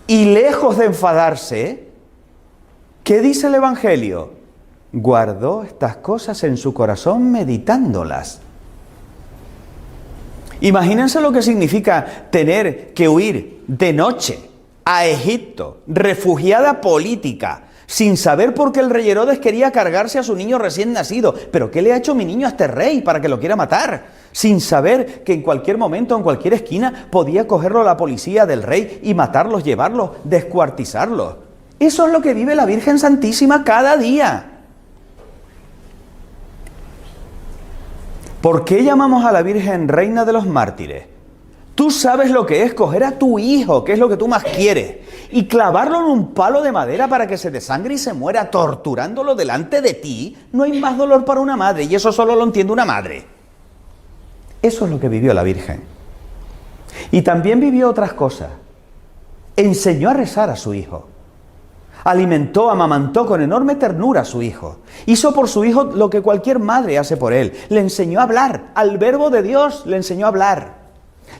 Y lejos de enfadarse, ¿qué dice el Evangelio? Guardó estas cosas en su corazón meditándolas. Imagínense lo que significa tener que huir de noche a Egipto, refugiada política, sin saber por qué el rey Herodes quería cargarse a su niño recién nacido. ¿Pero qué le ha hecho mi niño a este rey para que lo quiera matar? Sin saber que en cualquier momento, en cualquier esquina, podía cogerlo la policía del rey y matarlos, llevarlos, descuartizarlos. Eso es lo que vive la Virgen Santísima cada día. ¿Por qué llamamos a la Virgen Reina de los Mártires? Tú sabes lo que es coger a tu hijo, que es lo que tú más quieres, y clavarlo en un palo de madera para que se desangre y se muera torturándolo delante de ti. No hay más dolor para una madre, y eso solo lo entiende una madre. Eso es lo que vivió la Virgen. Y también vivió otras cosas. Enseñó a rezar a su hijo. Alimentó, amamantó con enorme ternura a su hijo. Hizo por su hijo lo que cualquier madre hace por él. Le enseñó a hablar. Al verbo de Dios le enseñó a hablar.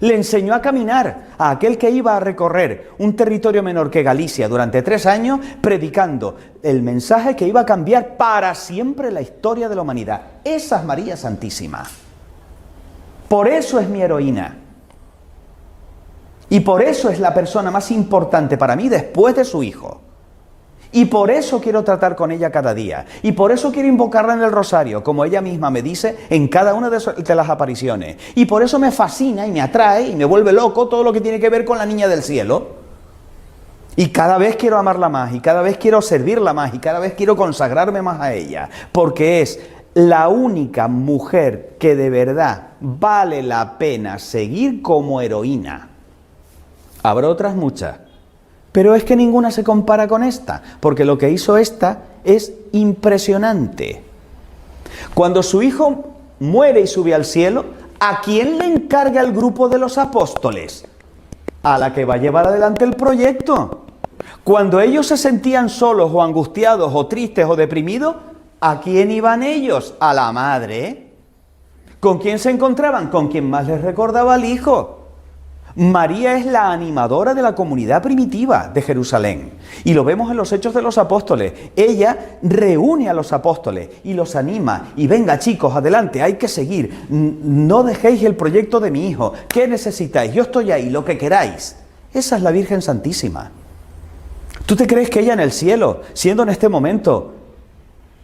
Le enseñó a caminar a aquel que iba a recorrer un territorio menor que Galicia durante 3 años, predicando el mensaje que iba a cambiar para siempre la historia de la humanidad. Esa es María Santísima. Por eso es mi heroína. Y por eso es la persona más importante para mí después de su hijo. Y por eso quiero tratar con ella cada día. Y por eso quiero invocarla en el rosario, como ella misma me dice en cada una de las apariciones. Y por eso me fascina y me atrae y me vuelve loco todo lo que tiene que ver con la niña del cielo. Y cada vez quiero amarla más, y cada vez quiero servirla más, y cada vez quiero consagrarme más a ella. Porque es la única mujer que de verdad vale la pena seguir como heroína. Habrá otras muchas. Pero es que ninguna se compara con esta, porque lo que hizo esta es impresionante. Cuando su hijo muere y sube al cielo, ¿a quién le encarga el grupo de los apóstoles? A la que va a llevar adelante el proyecto. Cuando ellos se sentían solos o angustiados o tristes o deprimidos, ¿a quién iban ellos? A la madre. ¿Con quién se encontraban? Con quien más les recordaba al hijo. María es la animadora de la comunidad primitiva de Jerusalén. Y lo vemos en los Hechos de los Apóstoles. Ella reúne a los apóstoles y los anima. Y venga, chicos, adelante, hay que seguir. No dejéis el proyecto de mi hijo. ¿Qué necesitáis? Yo estoy ahí, lo que queráis. Esa es la Virgen Santísima. ¿Tú te crees que ella en el cielo, siendo en este momento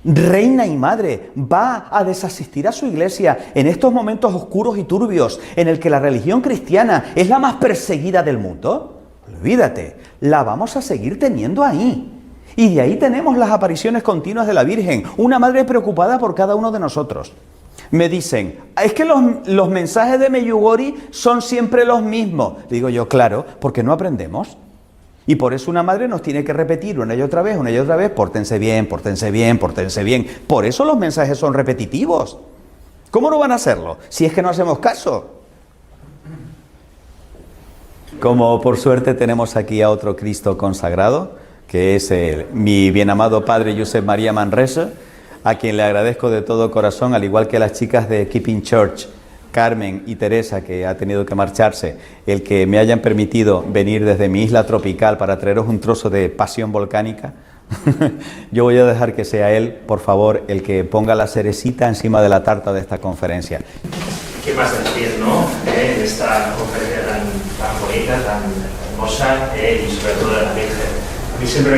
reina y madre, va a desasistir a su iglesia en estos momentos oscuros y turbios en el que la religión cristiana es la más perseguida del mundo? olvídate, la vamos a seguir teniendo ahí. Y de ahí tenemos las apariciones continuas de la Virgen, una madre preocupada por cada uno de nosotros. Me dicen, es que los mensajes de Medjugorje son siempre los mismos. Digo yo, claro, porque no aprendemos. Y por eso una madre nos tiene que repetir una y otra vez, pórtense bien, pórtense bien, pórtense bien. Por eso los mensajes son repetitivos. ¿Cómo no van a hacerlo? Si es que no hacemos caso. Como por suerte tenemos aquí a otro Cristo consagrado, que es mi bien amado padre Josep María Manresa, a quien le agradezco de todo corazón, al igual que a las chicas de Keeping Church, Carmen y Teresa, que ha tenido que marcharse, el que me hayan permitido venir desde mi isla tropical para traeros un trozo de pasión volcánica. Yo voy a dejar que sea él, por favor, el que ponga la cerecita encima de la tarta de esta conferencia. ¿Qué más decir, no? En esta conferencia tan bonita, tan hermosa y sobre todo de la Virgen. A mí siempre